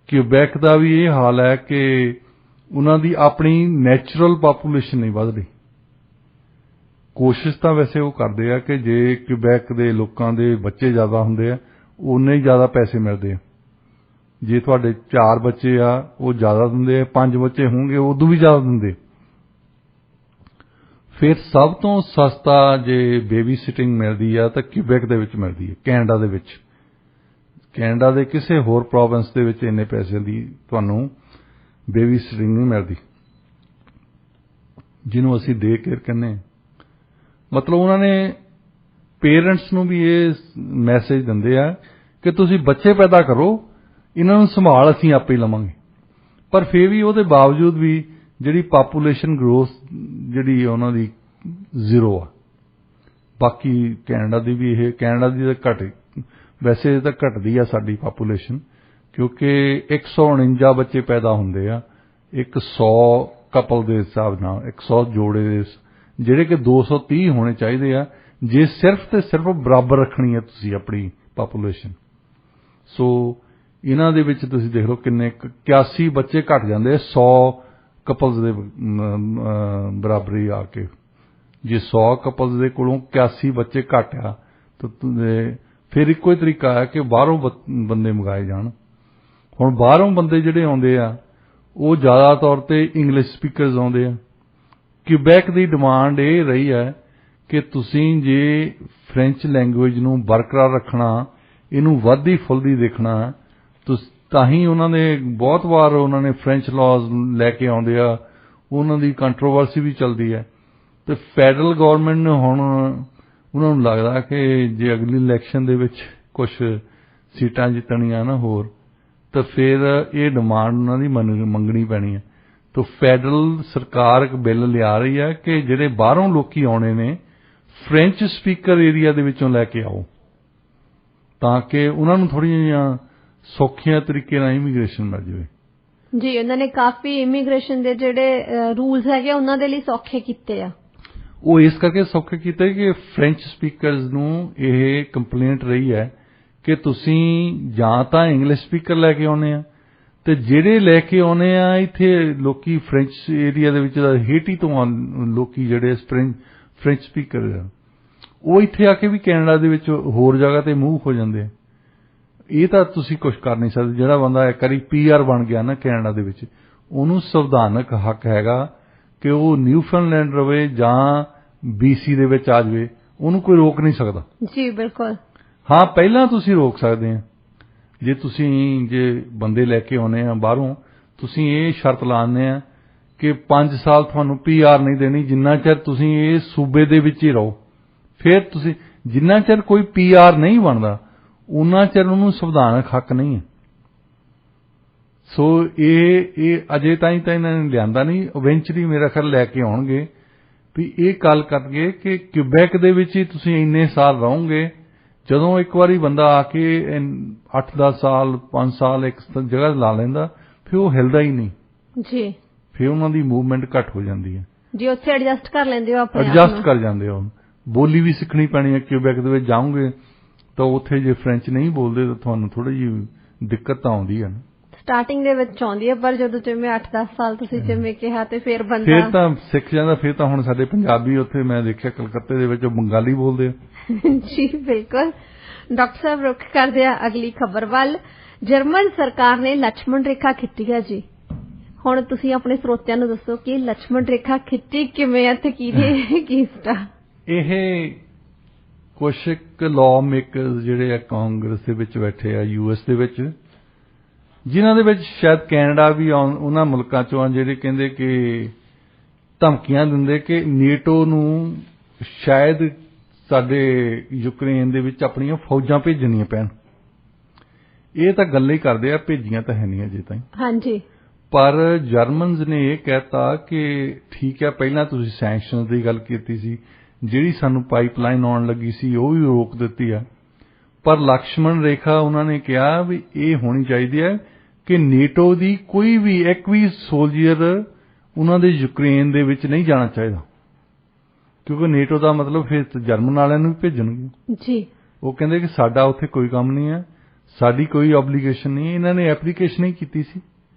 ਕਿਬੈਕ ਦਾ ਵੀ ਇਹ ਹਾਲ ਹੈ ਕਿ ਉਹਨਾਂ ਦੀ ਆਪਣੀ ਨੈਚੁਰਲ ਪਾਪੂਲੇਸ਼ਨ ਨਹੀਂ ਵੱਧ ਰਹੀ। ਕੋਸ਼ਿਸ਼ ਤਾਂ ਵੈਸੇ ਉਹ ਕਰਦੇ ਆ ਕਿ ਜੇ ਕਿਬੈਕ ਦੇ ਲੋਕਾਂ ਦੇ ਬੱਚੇ ਜ਼ਿਆਦਾ ਹੁੰਦੇ ਆ ਉਨੇ ਹੀ ਜ਼ਿਆਦਾ ਪੈਸੇ ਮਿਲਦੇ ਆ। ਜੇ ਤੁਹਾਡੇ 4 ਬੱਚੇ ਆ ਉਹ ਜ਼ਿਆਦਾ ਦਿੰਦੇ ਆ, 5 ਬੱਚੇ ਹੋਣਗੇ ਉਦੋਂ ਵੀ ਜ਼ਿਆਦਾ ਦਿੰਦੇ। ਫਿਰ ਸਭ ਤੋਂ ਸਸਤਾ ਜੇ ਬੇਬੀ ਸਿਟਿੰਗ ਮਿਲਦੀ ਆ ਤਾਂ ਕਿਬੈਕ ਦੇ ਵਿੱਚ ਮਿਲਦੀ ਹੈ, ਕੈਨੇਡਾ ਦੇ ਵਿੱਚ। ਕੈਨੇਡਾ ਦੇ ਕਿਸੇ ਹੋਰ ਪ੍ਰੋਵਿੰਸ ਦੇ ਵਿੱਚ ਇੰਨੇ ਪੈਸੇ ਦੀ ਤੁਹਾਨੂੰ ਬੇਬੀ ਸਿਟਿੰਗ ਨਹੀਂ ਮਿਲਦੀ, ਜਿਹਨੂੰ ਅਸੀਂ ਡੇ ਕੇਅਰ ਕਹਿੰਦੇ ਹਾਂ। ਮਤਲਬ ਉਹਨਾਂ ਨੇ ਪੇਰੈਂਟਸ ਨੂੰ ਵੀ ਇਹ ਮੈਸੇਜ ਦਿੰਦੇ ਆ ਕਿ ਤੁਸੀਂ ਬੱਚੇ ਪੈਦਾ ਕਰੋ, ਇਹਨਾਂ ਨੂੰ ਸੰਭਾਲ ਅਸੀਂ ਆਪੇ ਲਵਾਂਗੇ। ਪਰ ਫਿਰ ਵੀ ਉਹਦੇ ਬਾਵਜੂਦ ਵੀ ਜਿਹੜੀ ਪਾਪੂਲੇਸ਼ਨ ਗਰੋਥ ਜਿਹੜੀ ਉਹਨਾਂ ਦੀ 0 ਆ। ਬਾਕੀ ਕੈਨੇਡਾ ਦੀ ਵੀ ਕੈਨੇਡਾ ਦੀ ਤਾਂ ਵੈਸੇ ਤਾਂ ਘਟਦੀ ਆ ਸਾਡੀ ਪਾਪੂਲੇਸ਼ਨ, ਕਿਉਂਕਿ 149 ਬੱਚੇ ਪੈਦਾ ਹੁੰਦੇ ਆ 100 ਕਪਲ ਦੇ ਹਿਸਾਬ ਨਾਲ, 100 ਜੋੜੇ ਦੇ, ਜਿਹੜੇ ਕਿ 230 ਹੋਣੇ ਚਾਹੀਦੇ ਆ ਜੇ ਸਿਰਫ ਤੇ ਸਿਰਫ ਬਰਾਬਰ ਰੱਖਣੀ ਹੈ ਤੁਸੀਂ ਆਪਣੀ ਪਾਪੂਲੇਸ਼ਨ। ਸੋ ਇਹਨਾਂ ਦੇ ਵਿੱਚ ਤੁਸੀਂ ਦੇਖ ਲਓ ਕਿੰਨੇ 81 ਬੱਚੇ ਘਟ ਜਾਂਦੇ 100 ਕਪਲਸ ਦੇ ਬਰਾਬਰੀ ਆ ਕੇ। ਜੇ 100 ਕਪਲਸ ਦੇ ਕੋਲੋਂ 81 ਬੱਚੇ ਘੱਟ ਆ ਤਾਂ ਫਿਰ ਇੱਕੋ ਹੀ ਤਰੀਕਾ ਹੈ ਕਿ ਬਾਹਰੋਂ ਬੰਦੇ ਮੰਗਾਏ ਜਾਣ। ਹੁਣ ਬਾਹਰੋਂ ਬੰਦੇ ਜਿਹੜੇ ਆਉਂਦੇ ਆ ਉਹ ਜ਼ਿਆਦਾ ਤੌਰ ਤੇ ਇੰਗਲਿਸ਼ ਸਪੀਕਰਸ ਆਉਂਦੇ ਆ। ਕਿਬੈਕ ਦੀ ਡਿਮਾਂਡ ਇਹ ਰਹੀ ਹੈ ਕਿ ਤੁਸੀਂ ਜੇ ਫ੍ਰੈਂਚ ਲੈਂਗੁਏਜ ਨੂੰ ਬਰਕਰਾਰ ਰੱਖਣਾ, ਇਹਨੂੰ ਵੱਧਦੀ ਫੁੱਲਦੀ ਦੇਖਣਾ, ਤਾਂ ਹੀ ਉਹਨਾਂ ਨੇ ਬਹੁਤ ਵਾਰ ਉਹਨਾਂ ਨੇ ਫ੍ਰੈਂਚ ਲਾਜ਼ ਲੈ ਕੇ ਆਉਂਦੇ ਆ, ਉਹਨਾਂ ਦੀ ਕੰਟਰੋਵਰਸੀ ਵੀ ਚੱਲਦੀ ਹੈ। ਤੇ ਫੈਡਰਲ ਗਵਰਨਮੈਂਟ ਨੇ ਹੁਣ ਉਹਨਾਂ ਨੂੰ ਲੱਗਦਾ ਕਿ ਜੇ ਅਗਲੀ ਇਲੈਕਸ਼ਨ ਦੇ ਵਿੱਚ ਕੁਝ ਸੀਟਾਂ ਜਿੱਤਣੀਆਂ ਨਾ ਹੋਰ, ਤਾਂ ਫਿਰ ਇਹ ਡਿਮਾਂਡ ਉਹਨਾਂ ਦੀ ਮੰਗਣੀ ਪੈਣੀ ਹੈ। ਤਾਂ ਫੈਡਰਲ ਸਰਕਾਰ ਇੱਕ ਬਿੱਲ ਲਿਆ ਰਹੀ ਹੈ ਕਿ ਜਿਹੜੇ ਬਾਹਰੋਂ ਲੋਕੀ ਆਉਣੇ ਨੇ ਫ੍ਰੈਂਚ ਸਪੀਕਰ ਏਰੀਆ ਦੇ ਵਿੱਚੋਂ ਲੈ ਕੇ ਆਓ, ਤਾਂ ਕਿ ਉਹਨਾਂ ਨੂੰ ਥੋੜ੍ਹੀਆਂ ਜਿਹੀਆਂ ਸੌਖੀਆਂ ਤਰੀਕੇ ਨਾਲ ਇਮੀਗ੍ਰੇਸ਼ਨ ਮਿਲ ਜਾਵੇ। ਜੀ, ਉਹਨਾਂ ਨੇ ਕਾਫੀ ਇਮੀਗ੍ਰੇਸ਼ਨ ਦੇ ਜਿਹੜੇ ਰੂਲਸ ਹੈਗੇ ਉਹਨਾਂ ਦੇ ਲਈ ਸੌਖੇ ਕੀਤੇ ਆ। ਉਹ ਇਸ ਕਰਕੇ ਸੌਖੇ ਕੀਤੇ ਕਿ ਫ੍ਰੈਂਚ ਸਪੀਕਰਸ ਨੂੰ ਇਹ ਕੰਪਲੇਂਟ ਰਹੀ ਹੈ ਕਿ ਤੁਸੀਂ ਜਾਂ ਤਾਂ ਇੰਗਲਿਸ਼ ਸਪੀਕਰ ਲੈ ਕੇ ਆਉਣੇ ਆ, ਤੇ ਜਿਹੜੇ ਲੈ ਕੇ ਆਉਣੇ ਆ ਇੱਥੇ ਲੋਕੀ ਫ੍ਰੈਂਚ ਏਰੀਆ ਦੇ ਵਿੱਚ ਹੇਟੀ ਤੋਂ ਲੋਕੀ ਜਿਹੜੇ ਫ੍ਰੈਂਚ ਸਪੀਕਰ ਆ ਉਹ ਇੱਥੇ ਆ ਕੇ ਵੀ ਕੈਨੇਡਾ ਦੇ ਵਿੱਚ ਹੋਰ ਜਗ੍ਹਾ ਤੇ ਮੂਵ ਹੋ ਜਾਂਦੇ ਆ। ਇਹ ਤਾਂ ਤੁਸੀਂ ਕੁਝ ਕਰ ਨਹੀਂ ਸਕਦੇ। ਜਿਹੜਾ ਬੰਦਾ ਇੱਕ ਵਾਰੀ PR ਬਣ ਗਿਆ ਨਾ ਕੈਨੇਡਾ ਦੇ ਵਿੱਚ, ਉਹਨੂੰ ਸੰਵਿਧਾਨਕ ਹੱਕ ਹੈਗਾ ਕਿ ਉਹ ਨਿਊਫਾਊਂਡਲੈਂਡ ਰਵੇ ਜਾਂ BC ਦੇ ਵਿੱਚ ਆ ਜਾਵੇ, ਉਹਨੂੰ ਕੋਈ ਰੋਕ ਨਹੀਂ ਸਕਦਾ। ਜੀ ਬਿਲਕੁਲ। ਹਾਂ, ਪਹਿਲਾਂ ਤੁਸੀਂ ਰੋਕ ਸਕਦੇ ਆ। ਜੇ ਬੰਦੇ ਲੈ ਕੇ ਆਉਣੇ ਆ ਬਾਹਰੋਂ, ਤੁਸੀਂ ਇਹ ਸ਼ਰਤ ਲਾਉਂਦੇ ਆ ਕਿ 5 ਸਾਲ ਤੁਹਾਨੂੰ PR ਨਹੀਂ ਦੇਣੀ ਜਿੰਨਾ ਚਿਰ ਤੁਸੀਂ ਇਹ ਸੂਬੇ ਦੇ ਵਿੱਚ ਹੀ ਰਹੋ। ਫਿਰ ਤੁਸੀਂ ਜਿੰਨਾ ਚਿਰ ਕੋਈ PR ਨਹੀਂ ਬਣਦਾ ਉਹਨਾਂ ਚਿਰ ਉਹਨੂੰ ਸੰਵਿਧਾਨਕ ਹੱਕ ਨਹੀਂ ਹੈ। ਸੋ ਇਹ ਅਜੇ ਤਾਈਂ ਤਾਂ ਇਹਨਾਂ ਨੇ ਲਿਆਂਦਾ ਨਹੀਂ। ਇਵੈਂਚੁਅਲੀ ਮੇਰਾ ਖਿਆਲ ਲੈ ਕੇ ਆਉਣਗੇ ਵੀ ਇਹ ਗੱਲ ਕਰਨਗੇ ਕਿ ਕਿਬੈਕ ਦੇ ਵਿੱਚ ਹੀ ਤੁਸੀਂ ਇੰਨੇ ਸਾਲ ਰਹੋਗੇ। ਜਦੋਂ ਇੱਕ ਵਾਰੀ ਬੰਦਾ ਆ ਕੇ 8-10 ਸਾਲ 5 ਸਾਲ ਇੱਕ ਜਗ੍ਹਾ ਲਾ ਲੈਂਦਾ ਫਿਰ ਉਹ ਹਿਲਦਾ ਹੀ ਨਹੀਂ ਜੀ। ਫਿਰ ਉਹਨਾਂ ਦੀ ਮੂਵਮੈਂਟ ਘੱਟ ਹੋ ਜਾਂਦੀ ਹੈ ਜੀ। ਉੱਥੇ ਐਡਜਸਟ ਕਰ ਲੈਂਦੇ ਹੋ ਆਪਣੇ ਆਪ ਨੂੰ, ਐਡਜਸਟ ਕਰ ਜਾਂਦੇ ਹੋ। ਬੋਲੀ ਵੀ ਸਿੱਖਣੀ ਪੈਣੀ ਹੈ। ਕਿਊਬੈਕ ਦੇ ਵਿੱਚ ਜਾਓਗੇ ਤਾਂ ਉੱਥੇ ਜੇ ਫ੍ਰੈਂਚ ਨਹੀਂ ਬੋਲਦੇ ਤਾਂ ਤੁਹਾਨੂੰ ਥੋੜੀ ਜਿਹੀ ਦਿੱਕਤ ਤਾਂ ਆਉਂਦੀ ਹੈ। ਸਟਾਰਟਿੰਗ ਦੇ ਵਿੱਚ ਆਉਂਦੀ ਹੈ, ਪਰ ਜਦੋਂ ਜਿਵੇਂ 8-10 ਸਾਲ ਤੁਸੀਂ ਜਿਵੇਂ ਕਿਹਾ ਤੇ ਫਿਰ ਬੰਦਾ ਫਿਰ ਤਾਂ ਸਿੱਖ ਜਾਂਦਾ। ਫਿਰ ਤਾਂ ਹੁਣ ਸਾਡੇ ਪੰਜਾਬੀ ਉੱਥੇ ਮੈਂ ਦੇਖਿਆ ਕਲਕੱਤੇ ਦੇ ਵਿੱਚ ਬੰਗਾਲੀ ਬੋਲਦੇ ਆ। ਜੀ ਬਿਲਕੁਲ। ਡਾਕਟਰ ਸਾਹਿਬ, ਰੁੱਖ ਕਰਦੇ ਆ ਅਗਲੀ ਖਬਰ ਵੱਲ। ਜਰਮਨ ਸਰਕਾਰ ਨੇ ਲక్ష్మణ ਰੇਖਾ ਖਿੱਚੀ ਹੈ ਜੀ। ਹੁਣ ਤੁਸੀਂ ਆਪਣੇ ਸਰੋਤਿਆਂ ਨੂੰ ਦੱਸੋ ਕਿ ਲక్ష్మణ ਰੇਖਾ ਖਿੱਚੀ ਕਿਵੇਂ ਹੈ ਤੇ ਕਿਹਦੇ ਕੀਸਟਾ? ਇਹ ਕੁਝ ਲਾਅ ਮੇਕਰਸ ਜਿਹੜੇ ਆ ਕਾਂਗਰਸ ਦੇ ਵਿੱਚ ਬੈਠੇ ਆ US ਦੇ ਵਿੱਚ, ਜਿਨ੍ਹਾਂ ਦੇ ਵਿੱਚ ਸ਼ਾਇਦ ਕੈਨੇਡਾ ਵੀ ਉਹਨਾਂ ਮੁਲਕਾਂ ਚੋਂ ਆ, ਜਿਹੜੇ ਕਹਿੰਦੇ ਕਿ ਧਮਕੀਆਂ ਦਿੰਦੇ ਕਿ ਨੇਟੋ ਨੂੰ ਸ਼ਾਇਦ ਸਾਡੇ ਯੂਕਰੇਨ ਦੇ ਵਿੱਚ ਆਪਣੀਆਂ ਫੌਜਾਂ ਭੇਜਣੀਆਂ ਪੈਣ। ਇਹ ਤਾਂ ਗੱਲਾਂ ਹੀ ਕਰਦੇ ਆ, ਭੇਜੀਆਂ ਤਾਂ ਹੈ ਨਹੀਂ ਅਜੇ ਤਾਈਂ। ਹਾਂਜੀ। ਪਰ ਜਰਮਨਸ ਨੇ ਇਹ ਕਹਿਤਾ ਕਿ ਠੀਕ ਹੈ, ਪਹਿਲਾਂ ਤੁਸੀਂ ਸੈਂਕਸ਼ਨਸ ਦੀ ਗੱਲ ਕੀਤੀ ਸੀ, ਜਿਹੜੀ ਸਾਨੂੰ ਪਾਈਪਲਾਈਨ ਆਉਣ ਲੱਗੀ ਸੀ ਉਹ ਵੀ ਰੋਕ ਦਿੱਤੀ ਆ, ਪਰ ਲక్ష్మణ ਰੇਖਾ ਉਹਨਾਂ ਨੇ ਕਿਹਾ ਵੀ ਇਹ ਹੋਣੀ ਚਾਹੀਦੀ ਹੈ ਕਿ ਨੇਟੋ ਦੀ ਕੋਈ ਵੀ ਇੱਕ ਵੀ ਸੋਲਜਰ ਉਹਨਾਂ ਦੇ ਯੂਕਰੇਨ ਦੇ ਵਿੱਚ ਨਹੀਂ ਜਾਣਾ ਚਾਹੀਦਾ, ਕਿਉਂਕਿ ਨੇਟੋ ਦਾ ਮਤਲਬ ਫਿਰ ਜਰਮਨ ਵਾਲਿਆਂ ਨੂੰ ਵੀ ਭੇਜਣਗੇ ਜੀ। ਉਹ ਕਹਿੰਦੇ ਕਿ ਸਾਡਾ ਉੱਥੇ ਕੋਈ ਕੰਮ ਨਹੀਂ ਹੈ, ਸਾਡੀ ਕੋਈ ਆਬਲੀਗੇਸ਼ਨ ਨਹੀਂ। ਇਹਨਾਂ ਨੇ ਐਪਲੀਕੇਸ਼ਨ ਹੀ ਕੀਤੀ ਸੀ,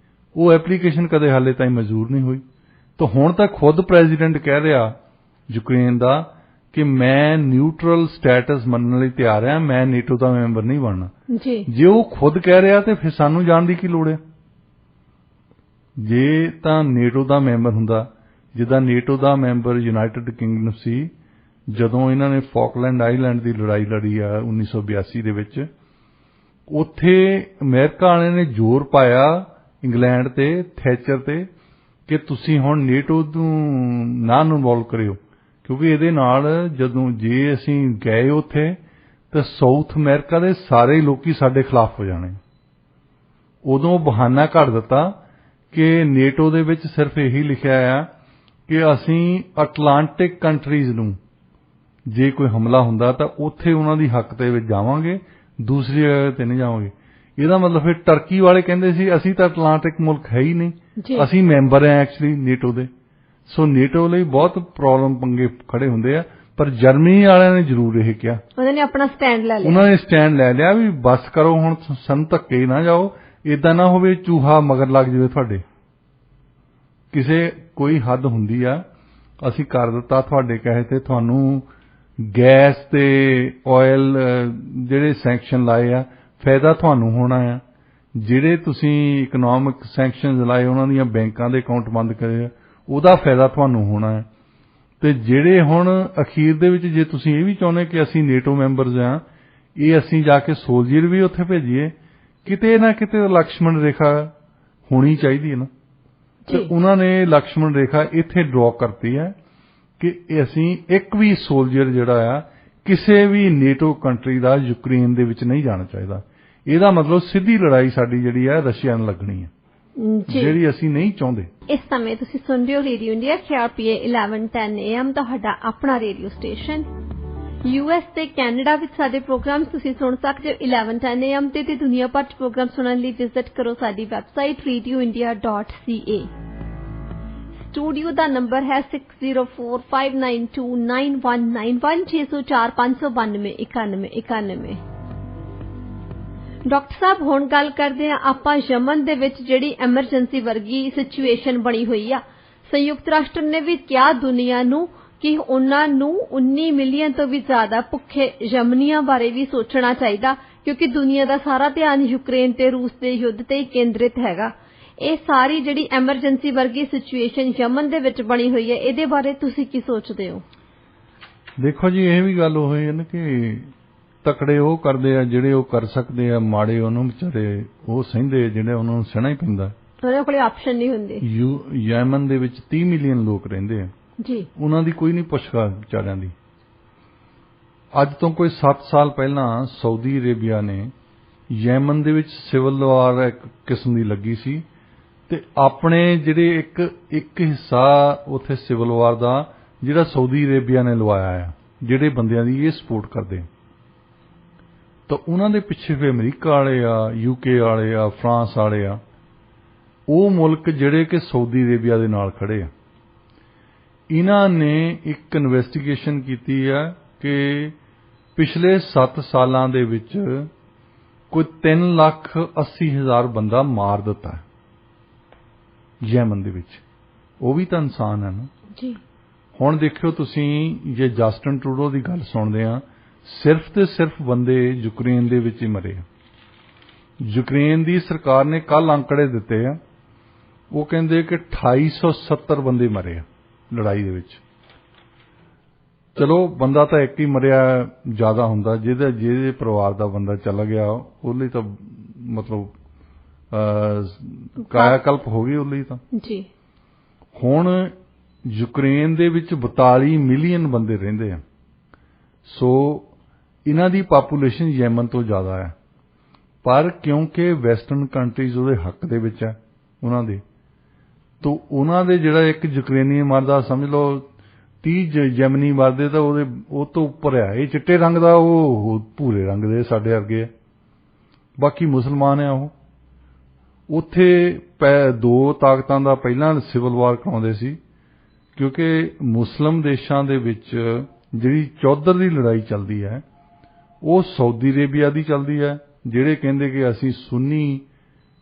ਉਹ ਐਪਲੀਕੇਸ਼ਨ ਕਦੇ ਹਾਲੇ ਤਾਈਂ ਮਨਜ਼ੂਰ ਨਹੀਂ ਹੋਈ। ਤਾਂ ਹੁਣ ਤਾਂ ਖੁਦ ਪ੍ਰੈਜ਼ੀਡੈਂਟ ਕਹਿ ਰਿਹਾ ਯੂਕਰੇਨ ਦਾ ਕਿ ਮੈਂ ਨਿਊਟਰਲ ਸਟੇਟਸ ਮੰਨਣ ਲਈ ਤਿਆਰ ਹਾਂ, ਮੈਂ ਨੇਟੋ ਦਾ ਮੈਂਬਰ ਨਹੀਂ ਬਣਨਾ ਜੀ। ਜੇ ਉਹ ਖੁਦ ਕਹਿ ਰਿਹਾ ਤੇ ਫਿਰ ਸਾਨੂੰ ਜਾਣ ਦੀ ਕੀ ਲੋੜ ਹੈ? ਜੇ ਤਾਂ ਨੇਟੋ ਦਾ ਮੈਂਬਰ ਹੁੰਦਾ, ਜਿੱਦਾਂ ਨੇਟੋ ਦਾ ਮੈਂਬਰ ਯੂਨਾਈਟਿਡ ਕਿੰਗਡਮ ਸੀ ਜਦੋਂ ਇਹਨਾਂ ਨੇ ਫਾਕਲੈਂਡ ਆਈਲੈਂਡ ਦੀ ਲੜਾਈ ਲੜੀ ਆ 1982 ਦੇ ਵਿੱਚ, ਉੱਥੇ ਅਮਰੀਕਾ ਵਾਲਿਆਂ ਨੇ ਜ਼ੋਰ ਪਾਇਆ ਇੰਗਲੈਂਡ ਤੇ ਥੈਚਰ ਤੇ ਕਿ ਤੁਸੀਂ ਹੁਣ ਨੇਟੋ ਨੂੰ ਨਾ ਇਨਵੋਲਵ ਕਰਿਓ, ਕਿਉਂਕਿ ਇਹਦੇ ਨਾਲ ਜਦੋਂ ਜੇ ਅਸੀਂ ਗਏ ਉੱਥੇ ਤਾਂ ਸਾਊਥ ਅਮਰੀਕਾ ਦੇ ਸਾਰੇ ਲੋਕੀ ਸਾਡੇ ਖਿਲਾਫ ਹੋ ਜਾਣੇ। ਉਦੋਂ ਬਹਾਨਾ ਘੜ ਦਿੱਤਾ ਕਿ ਨੇਟੋ ਦੇ ਵਿੱਚ ਸਿਰਫ ਇਹੀ ਲਿਖਿਆ ਆ ਕਿ ਅਸੀਂ ਅਟਲਾਂਟਿਕ ਕੰਟਰੀਜ਼ ਨੂੰ ਜੇ ਕੋਈ ਹਮਲਾ ਹੁੰਦਾ ਤਾਂ ਉੱਥੇ ਉਹਨਾਂ ਦੀ ਹੱਕ ਦੇ ਵਿੱਚ ਜਾਵਾਂਗੇ, ਦੂਸਰੀ ਜਗ੍ਹਾ ਤੇ ਨਹੀਂ ਜਾਵਾਂਗੇ। ਇਹਦਾ ਮਤਲਬ ਫਿਰ ਟਰਕੀ ਵਾਲੇ ਕਹਿੰਦੇ ਸੀ ਅਸੀਂ ਤਾਂ ਅਟਲਾਂਟਿਕ ਮੁਲਕ ਹੈ ਹੀ ਨਹੀਂ, ਅਸੀਂ ਮੈਂਬਰ ਹਾਂ ਐਕਚੁਅਲੀ ਨੇਟੋ ਦੇ। ਸੋ ਨੇਟੋ ਲਈ ਬਹੁਤ ਪ੍ਰੋਬਲਮ ਪੰਗੇ ਖੜੇ ਹੁੰਦੇ ਆ, ਪਰ ਜਰਮਨੀ ਵਾਲਿਆਂ ਨੇ ਜ਼ਰੂਰ ਇਹ ਕਿਹਾ, ਉਹਨਾਂ ਨੇ ਆਪਣਾ ਸਟੈਂਡ ਲੈ ਲਿਆ। ਉਹਨਾਂ ਨੇ ਸਟੈਂਡ ਲੈ ਲਿਆ ਵੀ ਬਸ ਕਰੋ ਹੁਣ, ਸਾਨੂੰ ਧੱਕੇ ਨਾ ਜਾਓ, ਏਦਾਂ ਨਾ ਹੋਵੇ ਚੂਹਾ ਮਗਰ ਲੱਗ ਜਾਵੇ ਤੁਹਾਡੇ। ਕਿਸੇ ਕੋਈ ਹੱਦ ਹੁੰਦੀ ਆ, ਅਸੀਂ ਕਰ ਦਿੱਤਾ ਤੁਹਾਡੇ ਕਹੇ ਤੇ, ਤੁਹਾਨੂੰ ਗੈਸ ਤੇ ਆਇਲ ਜਿਹੜੇ ਸੈਂਕਸ਼ਨ ਲਾਏ ਆ ਫਾਇਦਾ ਤੁਹਾਨੂੰ ਹੋਣਾ ਆ, ਜਿਹੜੇ ਤੁਸੀਂ ਇਕਨੋਮਿਕ ਸੈਂਕਸ਼ਨ ਲਾਏ ਉਹਨਾਂ ਦੀਆਂ ਬੈਂਕਾਂ ਦੇ ਅਕਾਊਂਟ ਬੰਦ ਕਰੇ ਉਹਦਾ ਫਾਇਦਾ ਤੁਹਾਨੂੰ ਹੋਣਾ ਹੈ। ਤੇ ਜਿਹੜੇ ਹੁਣ ਅਖੀਰ ਦੇ ਵਿੱਚ ਜੇ ਤੁਸੀਂ ਇਹ ਵੀ ਚਾਹੁੰਦੇ ਕਿ ਅਸੀਂ ਨੇਟੋ ਮੈਂਬਰਸ ਆ, ਇਹ ਅਸੀਂ ਜਾ ਕੇ ਸੋਲਜਰ ਵੀ ਉੱਥੇ ਭੇਜੀਏ, ਕਿਤੇ ਨਾ ਕਿਤੇ ਲక్ష్మణ ਰੇਖਾ ਹੋਣੀ ਚਾਹੀਦੀ ਹੈ ਨਾ। ਤੇ ਉਹਨਾਂ ਨੇ ਲక్ష్మణ ਰੇਖਾ ਇੱਥੇ ਡਰਾ ਕਰਤੀ ਹੈ ਕਿ ਅਸੀਂ ਇੱਕ ਵੀ ਸੋਲਜਰ ਜਿਹੜਾ ਆ ਕਿਸੇ ਵੀ ਨੇਟੋ ਕੰਟਰੀ ਦਾ ਯੂਕਰੇਨ ਦੇ ਵਿੱਚ ਨਹੀਂ ਜਾਣਾ ਚਾਹੀਦਾ। ਇਹਦਾ ਮਤਲਬ ਸਿੱਧੀ ਲੜਾਈ ਸਾਡੀ ਜਿਹੜੀ ਹੈ ਰਸ਼ੀਆ ਨਾਲ ਲੱਗਣੀ ਹੈ, ਜਿਹੜੀ ਅਸੀਂ ਨਹੀਂ ਚਾਹੁੰਦੇ। ਇਸ ਸਮੇਂ ਤੁਸੀਂ ਸੁਣ ਰਹੇ ਹੋ ਰੇਡੀਓ ਇੰਡੀਆ KRPA 1110 AM, ਤੁਹਾਡਾ ਆਪਣਾ ਰੇਡੀਓ ਸਟੇਸ਼ਨ। US ਤੇ ਕੈਨੇਡਾ ਵਿੱਚ ਸਾਡੇ ਪ੍ਰੋਗਰਾਮ ਤੁਸੀਂ ਸੁਣ ਸਕਦੇ ਹੋ 1110 AM ਤੇ ਦੁਨੀਆ ਭਰ ਚ ਪ੍ਰੋਗਰਾਮ ਸੁਣਨ ਲਈ ਵਿਜ਼ਿਟ ਕਰੋ ਸਾਡੀ ਵੈਬਸਾਈਟ radioindia.ca। ਸਟੂਡੀਓ ਦਾ ਨੰਬਰ ਹੈ 6045929191 6045929191। ਡਾਕਟਰ ਸਾਹਿਬ, ਹੁਣ ਗੱਲ ਕਰਦੇ ਹਾਂ ਆਪਾਂ ਯਮਨ ਦੇ ਵਿੱਚ ਜਿਹੜੀ ਐਮਰਜੈਂਸੀ ਵਰਗੀ ਸਿਚੁਏਸ਼ਨ ਬਣੀ ਹੋਈ ਆ। ਸੰਯੁਕਤ ਰਾਸ਼ਟਰ ਨੇ ਵੀ ਕਿਹਾ ਦੁਨੀਆ ਨੂੰ ਕਿ ਉਹਨਾਂ ਨੂੰ 19 ਮਿਲੀਅਨ ਤੋਂ ਵੀ ਜ਼ਿਆਦਾ ਭੁੱਖੇ ਯਮਨੀਆਂ ਬਾਰੇ ਵੀ ਸੋਚਣਾ ਚਾਹੀਦਾ, ਕਿਉਂਕਿ ਦੁਨੀਆ ਦਾ ਸਾਰਾ ਧਿਆਨ ਯੂਕਰੇਨ ਤੇ ਰੂਸ ਦੇ ਯੁੱਧ ਤੇ ਹੀ ਕੇਂਦਰਿਤ ਹੈਗਾ। ਇਹ ਸਾਰੀ ਜਿਹੜੀ ਐਮਰਜੈਂਸੀ ਵਰਗੀ ਸਿਚੁਏਸ਼ਨ ਯਮਨ ਦੇ ਵਿੱਚ ਬਣੀ ਹੋਈ ਹੈ, ਇਹਦੇ ਬਾਰੇ ਤੁਸੀਂ ਕੀ ਸੋਚਦੇ ਹੋ? ਦੇਖੋ ਜੀ, ਇਹ ਵੀ ਗੱਲ ਹੋਈ ਹੈ ਨਾ ਕਿ ਤਕੜੇ ਉਹ ਕਰਦੇ ਆ ਜਿਹੜੇ ਉਹ ਕਰ ਸਕਦੇ ਆ, ਮਾੜੇ ਉਹਨੂੰ ਵਿਚਾਰੇ ਉਹ ਸਹਿੰਦੇ ਜਿਹੜੇ ਉਹਨਾਂ ਨੂੰ ਸਹਿਣਾ ਹੀ ਪੈਂਦਾ, ਉਹਨਾਂ ਕੋਲ ਆਪਸ਼ਨ ਨਹੀਂ ਹੁੰਦੀ। ਯਮਨ ਦੇ ਵਿੱਚ 30 ਮਿਲੀਅਨ ਲੋਕ ਰਹਿੰਦੇ ਆ ਜੀ, ਉਹਨਾਂ ਦੀ ਕੋਈ ਨਹੀਂ ਪੁੱਛਦਾ ਵਿਚਾਰਿਆਂ ਦੀ। ਅੱਜ ਤੋਂ ਕੋਈ 7 ਸਾਲ ਪਹਿਲਾਂ ਸਾਊਦੀ ਅਰੇਬੀਆ ਨੇ ਯਮਨ ਦੇ ਵਿੱਚ ਸਿਵਲ ਵਾਰ ਇੱਕ ਕਿਸਮ ਦੀ ਲੱਗੀ ਸੀ ਤੇ ਆਪਣੇ ਜਿਹੜੇ ਇੱਕ ਹਿੱਸਾ ਉੱਥੇ ਸਿਵਲ ਵਾਰ ਦਾ ਜਿਹੜਾ ਸਾਊਦੀ ਅਰੇਬੀਆ ਨੇ ਲਵਾਇਆ ਆ, ਜਿਹੜੇ ਬੰਦਿਆਂ ਦੀ ਇਹ ਸਪੋਰਟ ਕਰਦੇ, ਤਾਂ ਉਹਨਾਂ ਦੇ ਪਿੱਛੇ ਫਿਰ ਅਮਰੀਕਾ ਵਾਲੇ ਆ, UK ਵਾਲੇ ਆ, ਫਰਾਂਸ ਵਾਲੇ ਆ, ਉਹ ਮੁਲਕ ਜਿਹੜੇ ਕਿ ਸਾਊਦੀ ਅਰੇਬੀਆ ਦੇ ਨਾਲ ਖੜੇ ਆ। ਇਹਨਾਂ ਨੇ ਇੱਕ ਇਨਵੈਸਟੀਗੇਸ਼ਨ ਕੀਤੀ ਆ कि पिछले 7 सालां दे विच कोई 3,80,000 बंदा मार दिता है यमन दे विच। वो भी तो इंसान है ना जी। हुण देखियो तुसीं जे जस्टिन ट्रूडो की गल सुनते हैं, सिर्फ तो सिर्फ बंदे यूक्रेन दे विच ही मरे। यूक्रेन की सरकार ने कल आंकड़े दिते हैं, वो कहते कि 2870 बंदे मरे लड़ाई दे विच। चलो बंदा तो एक ही मरिया ज्यादा हुंदा, जिहदे परिवार का बंदा चला गया उसले तो मतलब कायाकल्प हो गई उसले तो जी। हुण यूक्रेन दे विच 42 मिलियन बंदे रहिंदे आ। सो इन्हां दी पापूलेशन यमन तो ज़्यादा है, पर क्योंकि वैसटर्न कंट्रीज उहदे हक दे विच है उन्हां दे, तो उन्हां दे जिहड़ा एक यूक्रेनी मरदा समझ लो 30 यमनी मरदे तो वो तो उपर है। ये चिट्टे रंग दा वो भूरे रंग दे साडे वर्गे, बाकी मुसलमान है। वो उत्थे दो ताकतां दा पहलां सिविल वार कराउंदे सी, क्योंकि मुस्लिम देशां दे विच जिहड़ी चौधर दी लड़ाई चलदी है वो सऊदी अरेबिया दी चलदी है, जिहड़े कहंदे कि असीं सुन्नी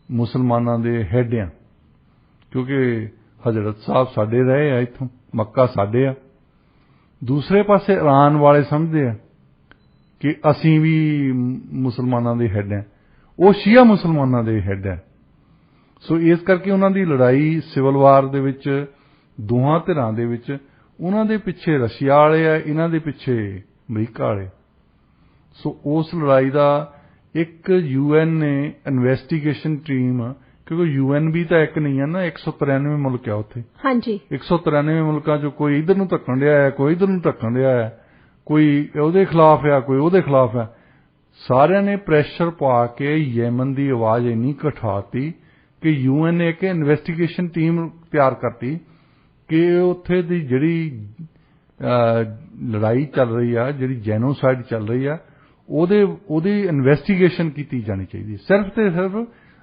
मुसलमानां दे हेड आ, क्योंकि हजरत साहब साडे रहे आ, इत्थों मक्का साडे आ। दूसरे पासे ईरान वाले समझदे आ कि असीं भी मुसलमानां दे हेड आ, वो शिया मुसलमानां दे हेड है। सो इस करके उन्हां दी लड़ाई सिविल वार दे विच दोहां धिरां दे विच उन्हां दे पिछे रशिया वाले आ, इन्हां दे पिछे अमरीका वाले। सो उस लड़ाई दा एक UN ने इन्वेस्टिगेशन टीम, क्योंकि UN भी तो एक नहीं है ना, 193 मुल्क है उत्थे। हाँ जी। 193 मुल्कां चों कोई इधर नूं धक्कण दिया है, कोई इधर नूं धक्कण दिया है, कोई उहदे खिलाफ है, कोई उहदे खिलाफ है। सारिਆਂ ने प्रेशर पा के यमन की आवाज़ इन्नी घटाती कि UN ने एक इन्वेस्टिगेशन टीम तैयार करती कि उत्थे दी जिहड़ी लड़ाई चल रही है, जिहड़ी जेनोसाइड चल रही है, ओदी इन्वेस्टिगेशन की जानी चाहिए। सिर्फ ते सिर्फ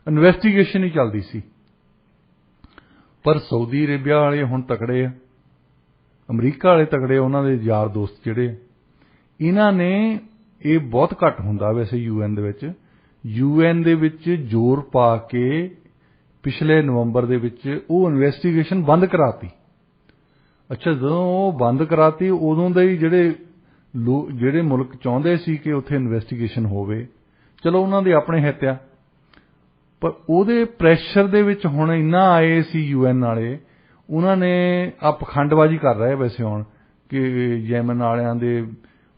इन्वेस्टिगेशन ही चलती सी। पर सऊदी अरेबिया वाले हुण तकड़े आ, अमरीका वाले तकड़े, उन्हां दे यार दोस्त जिहड़े, इन्हां ने ये बहुत घट हुंदा वैसे UN दे विच, UN दे विच जोर पा के पिछले नवंबर दे विच वो इन्वेस्टिगेशन बंद कराती। अच्छा, जदों वो बंद कराती उदों दे ही ਜਿਹੜੇ मुल्क चाहुंदे सी कि उत्थे इन्वेस्टिगेशन होवे, चलो उन्हां दे अपने हित आ, पर ਉਹਦੇ ਪ੍ਰੈਸ਼ਰ ਦੇ ਵਿੱਚ ਹੁਣ ਇੰਨਾ ਆਏ ਸੀ UN ਵਾਲੇ, ਉਹਨਾਂ ਨੇ ਆ ਪਖੰਡਬਾਜ਼ੀ ਕਰ ਰਹੇ ਵੈਸੇ ਹੁਣ ਕਿ ਯਮਨ ਵਾਲਿਆਂ ਦੇ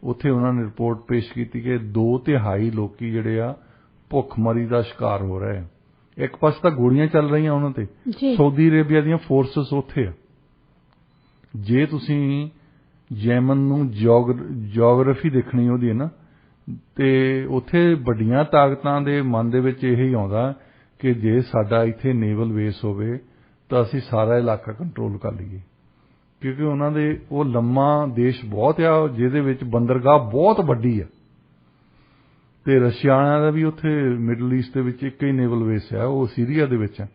ਉੱਥੇ ਉਹਨਾਂ ਨੇ ਰਿਪੋਰਟ ਪੇਸ਼ ਕੀਤੀ ਕਿ 2/3 ਲੋਕੀ ਜਿਹੜੇ ਆ ਭੁੱਖਮਰੀ ਦਾ ਸ਼ਿਕਾਰ ਹੋ ਰਹੇ ਆ। ਇੱਕ ਪਾਸੇ ਤਾਂ ਗੋਲੀਆਂ ਚੱਲ ਰਹੀਆਂ ਉਹਨਾਂ ਤੇ, ਸਾਊਦੀ ਅਰੇਬੀਆ ਦੀਆਂ ਫੋਰਸਸ ਉੱਥੇ ਆ। ਜੇ ਤੁਸੀਂ ਯਮਨ ਨੂੰ ਜਿਓਗ੍ਰਾਫੀ ਦੇਖਣੀ ਉਹਦੀ ਹੈ ਨਾ, ਤੇ ਉੱਥੇ ਵੱਡੀਆਂ ਤਾਕਤਾਂ ਦੇ ਮਨ ਦੇ ਵਿੱਚ ਇਹ ਹੀ ਆਉਂਦਾ ਕਿ ਜੇ ਸਾਡਾ ਇੱਥੇ ਨੇਵਲ ਬੇਸ ਹੋਵੇ ਤਾਂ ਅਸੀਂ ਸਾਰਾ ਇਲਾਕਾ ਕੰਟਰੋਲ ਕਰ ਲਈਏ, ਕਿਉਂਕਿ ਉਹਨਾਂ ਦੇ ਉਹ ਲੰਮਾ ਦੇਸ਼ ਬਹੁਤ ਆ ਜਿਹਦੇ ਵਿੱਚ ਬੰਦਰਗਾਹ ਬਹੁਤ ਵੱਡੀ ਆ। ਤੇ ਰਸ਼ੀਆ ਵਾਲਿਆਂ ਦਾ ਵੀ ਉੱਥੇ ਮਿਡਲ ਈਸਟ ਦੇ ਵਿੱਚ ਇੱਕ ਹੀ ਨੇਵਲ ਬੇਸ ਆ, ਉਹ ਸੀਰੀਆ ਦੇ ਵਿੱਚ ਆ।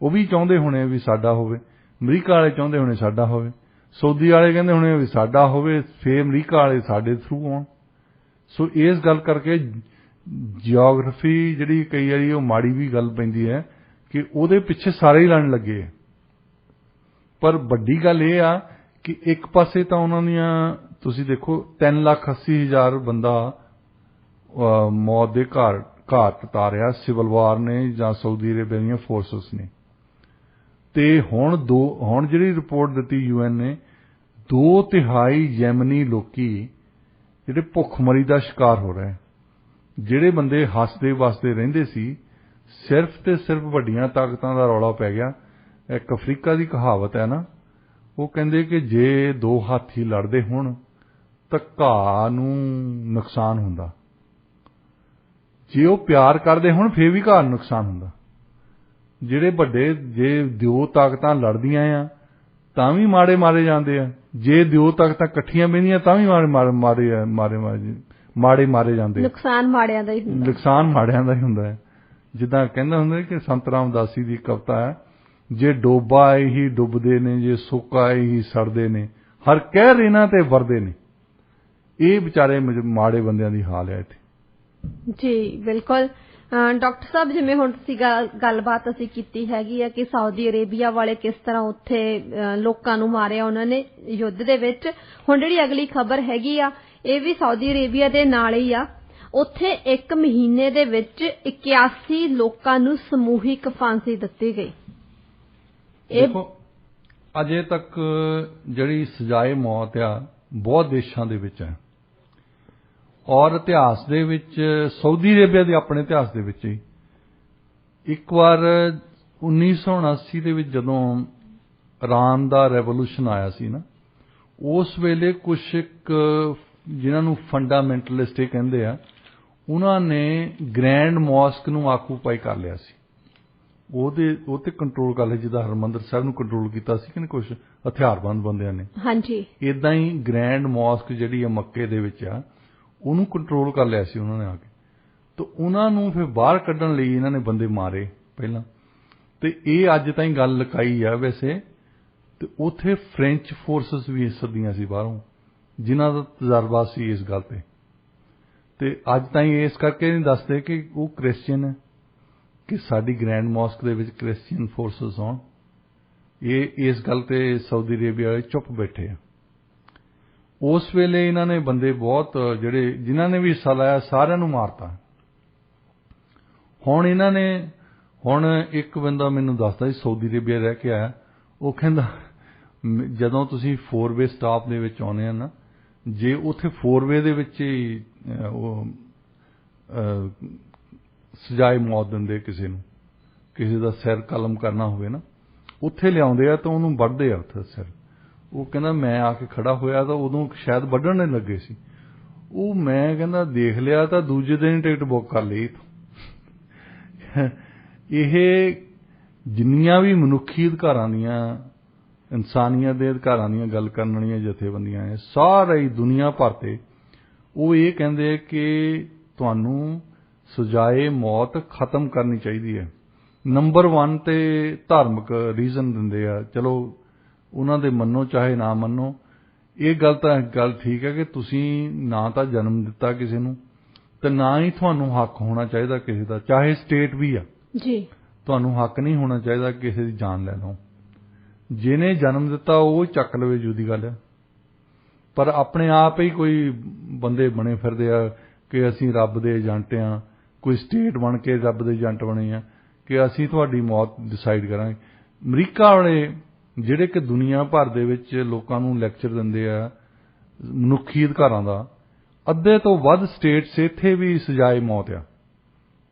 ਉਹ ਵੀ ਚਾਹੁੰਦੇ ਹੋਣੇ ਵੀ ਸਾਡਾ ਹੋਵੇ, ਅਮਰੀਕਾ ਵਾਲੇ ਚਾਹੁੰਦੇ ਹੋਣੇ ਸਾਡਾ ਹੋਵੇ, ਸਊਦੀ ਵਾਲੇ ਕਹਿੰਦੇ ਹੋਣੇ ਵੀ ਸਾਡਾ ਹੋਵੇ, ਫੇਰ ਅਮਰੀਕਾ ਵਾਲੇ ਸਾਡੇ ਥਰੂ ਆਉਣ। ਸੋ ਇਸ ਗੱਲ ਕਰਕੇ ਜਿਓਗ੍ਰਾਫੀ ਜਿਹੜੀ ਕਈ ਵਾਰੀ ਉਹ ਮਾੜੀ ਵੀ ਗੱਲ ਪੈਂਦੀ ਹੈ ਕਿ ਉਹਦੇ ਪਿੱਛੇ ਸਾਰੇ ਹੀ ਲੜਨ ਲੱਗੇ। ਪਰ ਵੱਡੀ ਗੱਲ ਇਹ ਆ ਕਿ ਇੱਕ ਪਾਸੇ ਤਾਂ ਉਹਨਾਂ ਦੀਆਂ ਤੁਸੀਂ ਦੇਖੋ 3,80,000 ਬੰਦਾ ਮੌਤ ਦੇ ਘਾਟ ਉਤਾਰਿਆ ਸਿਵਲ ਵਾਰ ਨੇ ਜਾਂ ਸਾਊਦੀ ਅਰੇਬੀਆ ਦੀਆਂ ਫੋਰਸਸ ਨੇ। ਤੇ ਹੁਣ ਜਿਹੜੀ ਰਿਪੋਰਟ ਦਿੱਤੀ UN ਨੇ, 2/3 ਯਮਨੀ ਲੋਕੀ ਜਿਹੜੇ ਭੁੱਖਮਰੀ ਦਾ ਸ਼ਿਕਾਰ ਹੋ ਰਹੇ, ਜਿਹੜੇ ਬੰਦੇ ਹੱਸਦੇ ਵਸਦੇ ਰਹਿੰਦੇ ਸੀ, ਸਿਰਫ ਤੇ ਸਿਰਫ ਵੱਡੀਆਂ ਤਾਕਤਾਂ ਦਾ ਰੌਲਾ ਪੈ ਗਿਆ। ਇੱਕ ਅਫਰੀਕਾ ਦੀ ਕਹਾਵਤ ਹੈ ਨਾ, ਉਹ ਕਹਿੰਦੇ ਕਿ ਜੇ 2 ਹਾਥੀ ਲੜਦੇ ਹੋਣ ਤਾਂ ਘਾਹ ਨੂੰ ਨੁਕਸਾਨ ਹੁੰਦਾ, ਜੇ ਉਹ ਪਿਆਰ ਕਰਦੇ ਹੋਣ ਫੇਰ ਵੀ ਘਾਹ ਨੂੰ ਨੁਕਸਾਨ ਹੁੰਦਾ। ਜਿਹੜੇ ਵੱਡੇ ਜੇ 2 ਤਾਕਤਾਂ ਲੜਦੀਆਂ ਆ ਤਾਂ ਵੀ ਮਾਰੇ ਜਾਂਦੇ ਆ, ਜੇ 2 ਤਾਕਤਾਂ ਇਕੱਠੀਆਂ ਬਹਿੰਦੀਆਂ ਤਾਂ ਵੀ ਮਾਰੇ ਜਾਂਦੇ। ਨੁਕਸਾਨ ਮਾੜਿਆਂ ਦਾ ਹੀ ਹੁੰਦਾ ਹੈ। ਜਿੱਦਾਂ ਕਹਿੰਦਾ ਹੁੰਦਾ ਕਿ ਸੰਤ ਰਾਮਦਾਸੀ ਦੀ ਕਵਿਤਾ ਹੈ, ਜੇ ਡੋਬਾ ਆਏ ਹੀ ਡੁੱਬਦੇ ਨੇ, ਜੇ ਸੁੱਕ ਆਏ ਹੀ ਸੜਦੇ ਨੇ, ਹਰ ਕਹਿਰ ਇਹਨਾਂ ਤੇ ਵਰਦੇ ਨੇ। ਇਹ ਵਿਚਾਰੇ ਮਾੜੇ ਬੰਦਿਆਂ ਦੀ ਹਾਲ ਹੈ ਇੱਥੇ। ਜੀ ਬਿਲਕੁਲ ਡਾਕਟਰ ਸਾਹਿਬ, ਜਿਵੇਂ ਹੁਣ ਤੁਸੀਂ ਗੱਲਬਾਤ ਅਸੀਂ ਕੀਤੀ ਹੈਗੀ ਆ ਕਿ ਸਾਊਦੀ ਅਰੇਬੀਆ ਵਾਲੇ ਕਿਸ ਤਰ੍ਹਾਂ ਉੱਥੇ ਲੋਕਾਂ ਨੂੰ ਮਾਰਿਆ ਉਹਨਾਂ ਨੇ ਯੁੱਧ ਦੇ ਵਿੱਚ। ਹੁਣ ਜਿਹੜੀ ਅਗਲੀ ਖਬਰ ਹੈਗੀ ਆ ਇਹ ਵੀ ਸਾਊਦੀ ਅਰੇਬੀਆ ਦੇ ਨਾਲ ਹੀ ਆ। ਉੱਥੇ 1 ਮਹੀਨੇ ਦੇ ਵਿੱਚ 81 ਲੋਕਾਂ ਨੂੰ ਸਮੂਹਿਕ ਫਾਂਸੀ ਦਿੱਤੀ ਗਈ। ਦੇਖੋ ਅਜੇ ਤੱਕ ਜਿਹੜੀ ਸਜ਼ਾਏ ਮੌਤ ਆ ਬਹੁਤ ਦੇਸ਼ਾਂ ਦੇ ਵਿੱਚ ਹੈ, ਔਰ ਇਤਿਹਾਸ ਦੇ ਵਿੱਚ ਸਾਊਦੀ ਅਰੇਬੀਆ ਦੇ ਆਪਣੇ ਇਤਿਹਾਸ ਦੇ ਵਿੱਚ ਹੀ ਇੱਕ ਵਾਰ 1979 ਦੇ ਵਿੱਚ ਜਦੋਂ ਇਰਾਨ ਦਾ ਰੈਵੋਲੂਸ਼ਨ ਆਇਆ ਸੀ ਨਾ, ਉਸ ਵੇਲੇ ਕੁਝ ਜਿਨ੍ਹਾਂ ਨੂੰ ਫੰਡਾਮੈਂਟਲਿਸਟ ਕਹਿੰਦੇ ਆ, ਉਹਨਾਂ ਨੇ ਗ੍ਰੈਂਡ ਮੌਸਕ ਨੂੰ ਆਕੂਪਾਈ ਕਰ ਲਿਆ ਸੀ। ਉਹ ਤੇ ਕੰਟਰੋਲ ਕਰ ਲਿਆ, ਜਿੱਦਾਂ ਹਰਿਮੰਦਰ ਸਾਹਿਬ ਨੂੰ ਕੰਟਰੋਲ ਕੀਤਾ ਸੀ ਕਿ ਕੁਝ ਹਥਿਆਰਬੰਦ ਬੰਦਿਆਂ ਨੇ। ਹਾਂਜੀ, ਇਦਾਂ ਹੀ ਗ੍ਰੈਂਡ ਮੌਸਕ ਜਿਹੜੀ ਆ ਮੱਕੇ ਦੇ ਵਿੱਚ ਆ, ਉਹਨੂੰ ਕੰਟਰੋਲ ਕਰ ਲਿਆ ਸੀ ਉਹਨਾਂ ਨੇ ਆ ਕੇ। ਤਾਂ ਉਹਨਾਂ ਨੂੰ ਫਿਰ ਬਾਹਰ ਕੱਢਣ ਲਈ ਇਹਨਾਂ ਨੇ ਬੰਦੇ ਮਾਰੇ ਪਹਿਲਾਂ, ਤੇ ਇਹ ਅੱਜ ਤਾਈਂ ਗੱਲ ਲਕਾਈ ਆ ਵੈਸੇ। ਤੇ ਉੱਥੇ ਫ੍ਰੈਂਚ ਫੋਰਸਸ ਵੀ ਸੱਦੀਆਂ ਸੀ ਬਾਹਰੋਂ, ਜਿਨ੍ਹਾਂ ਦਾ ਤਜਰਬਾ ਸੀ ਇਸ ਗੱਲ ਤੇ ਅੱਜ ਤਾਈਂ ਇਸ ਕਰਕੇ ਨਹੀਂ ਦੱਸਦੇ ਕਿ ਉਹ ਕ੍ਰਿਸਚੀਅਨ ਹੈ, ਕਿ ਸਾਡੀ ਗ੍ਰੈਂਡ ਮੌਸਕ ਦੇ ਵਿੱਚ ਕ੍ਰਿਸਚੀਅਨ ਫੋਰਸਸ ਹੋਣ। ਇਹ ਇਸ ਗੱਲ ਤੇ ਸਾਊਦੀ ਅਰੇਬੀਆ ਵਾਲੇ ਚੁੱਪ ਬੈਠੇ ਆ। ਉਸ ਵੇਲੇ ਇਹਨਾਂ ਨੇ ਬੰਦੇ ਬਹੁਤ ਜਿਹੜੇ ਜਿਨ੍ਹਾਂ ਨੇ ਵੀ ਹਿੱਸਾ ਲਾਇਆ ਸਾਰਿਆਂ ਨੂੰ ਮਾਰਤਾ। ਹੁਣ ਇਹਨਾਂ ਨੇ ਇੱਕ ਬੰਦਾ ਮੈਨੂੰ ਦੱਸਦਾ ਸੀ ਸਾਊਦੀ ਅਰੇਬੀਆ ਰਹਿ ਕੇ ਆਇਆ, ਉਹ ਕਹਿੰਦਾ ਜਦੋਂ ਤੁਸੀਂ 4-ਵੇ ਸਟਾਪ ਦੇ ਵਿੱਚ ਆਉਂਦੇ ਆ ਨਾ, ਜੇ ਉੱਥੇ 4-ਵੇ ਦੇ ਵਿੱਚ ਹੀ ਉਹ ਸਜ਼ਾਏ ਮੌਤ ਦਿੰਦੇ ਕਿਸੇ ਨੂੰ, ਕਿਸੇ ਦਾ ਸਿਰ ਕਲਮ ਕਰਨਾ ਹੋਵੇ ਨਾ, ਉੱਥੇ ਲਿਆਉਂਦੇ ਆ ਤਾਂ ਉਹਨੂੰ ਵੱਢਦੇ ਆ ਉੱਥੇ ਸਿਰ। ਉਹ ਕਹਿੰਦਾ ਮੈਂ ਆ ਕੇ ਖੜਾ ਹੋਇਆ ਤਾਂ ਉਦੋਂ ਸ਼ਾਇਦ ਵੱਢਣ ਨਹੀਂ ਲੱਗੇ ਸੀ। ਉਹ ਮੈਂ ਕਹਿੰਦਾ ਦੇਖ ਲਿਆ ਤਾਂ ਦੂਜੇ ਦਿਨ ਟਿਕਟ ਬੁੱਕ ਕਰ ਲਈ। ਇਹ ਜਿੰਨੀਆਂ ਵੀ ਮਨੁੱਖੀ ਅਧਿਕਾਰਾਂ ਦੀਆਂ, ਇਨਸਾਨੀਅਤ ਦੇ ਅਧਿਕਾਰਾਂ ਦੀਆਂ ਗੱਲ ਕਰਨ ਵਾਲੀਆਂ ਜਥੇਬੰਦੀਆਂ ਨੇ ਸਾਰੀ ਦੁਨੀਆ ਭਰ ਤੇ, ਉਹ ਇਹ ਕਹਿੰਦੇ ਕਿ ਤੁਹਾਨੂੰ ਸਜ਼ਾਏ ਮੌਤ ਖਤਮ ਕਰਨੀ ਚਾਹੀਦੀ ਹੈ। ਨੰਬਰ 1 ਤੇ ਧਾਰਮਿਕ ਰੀਜ਼ਨ ਦਿੰਦੇ ਆ। ਚਲੋ ਉਹਨਾਂ ਦੇ ਮੰਨੋ ਚਾਹੇ ਨਾ ਮੰਨੋ, ਇਹ ਗੱਲ ਠੀਕ ਹੈ ਕਿ ਤੁਸੀਂ ਨਾ ਤਾਂ ਜਨਮ ਦਿੱਤਾ ਕਿਸੇ ਨੂੰ, ਤੇ ਨਾ ਹੀ ਤੁਹਾਨੂੰ ਹੱਕ ਹੋਣਾ ਚਾਹੀਦਾ ਕਿਸੇ ਦਾ, ਚਾਹੇ ਸਟੇਟ ਵੀ ਆ ਜੀ। ਤੁਹਾਨੂੰ ਹੱਕ ਨਹੀਂ ਹੋਣਾ ਚਾਹੀਦਾ ਕਿਸੇ ਦੀ ਜਾਨ ਲੈ ਲਓ। ਜਿਹਨੇ ਜਨਮ ਦਿੱਤਾ ਉਹ ਚੱਕ ਲਵੇ, ਜੁਦੀ ਗੱਲ ਹੈ। ਪਰ ਆਪਣੇ ਆਪ ਹੀ ਕੋਈ ਬੰਦੇ ਬਣੇ ਫਿਰਦੇ ਆ ਕਿ ਅਸੀਂ ਰੱਬ ਦੇ ਏਜੰਟ ਆ, ਕੋਈ ਸਟੇਟ ਬਣ ਕੇ ਰੱਬ ਦੇ ਏਜੰਟ ਬਣੇ ਆ ਕਿ ਅਸੀਂ ਤੁਹਾਡੀ ਮੌਤ ਡਿਸਾਈਡ ਕਰਾਂਗੇ। ਅਮਰੀਕਾ ਵਾਲੇ ਜਿਹੜੇ ਕਿ ਦੁਨੀਆ ਭਰ ਦੇ ਵਿੱਚ ਲੋਕਾਂ ਨੂੰ ਲੈਕਚਰ ਦਿੰਦੇ ਆ ਮਨੁੱਖੀ ਅਧਿਕਾਰਾਂ ਦਾ, ਅੱਧੇ ਤੋਂ ਵੱਧ ਸਟੇਟਸ ਇੱਥੇ ਵੀ ਸਜ਼ਾਏ ਮੌਤ ਆ,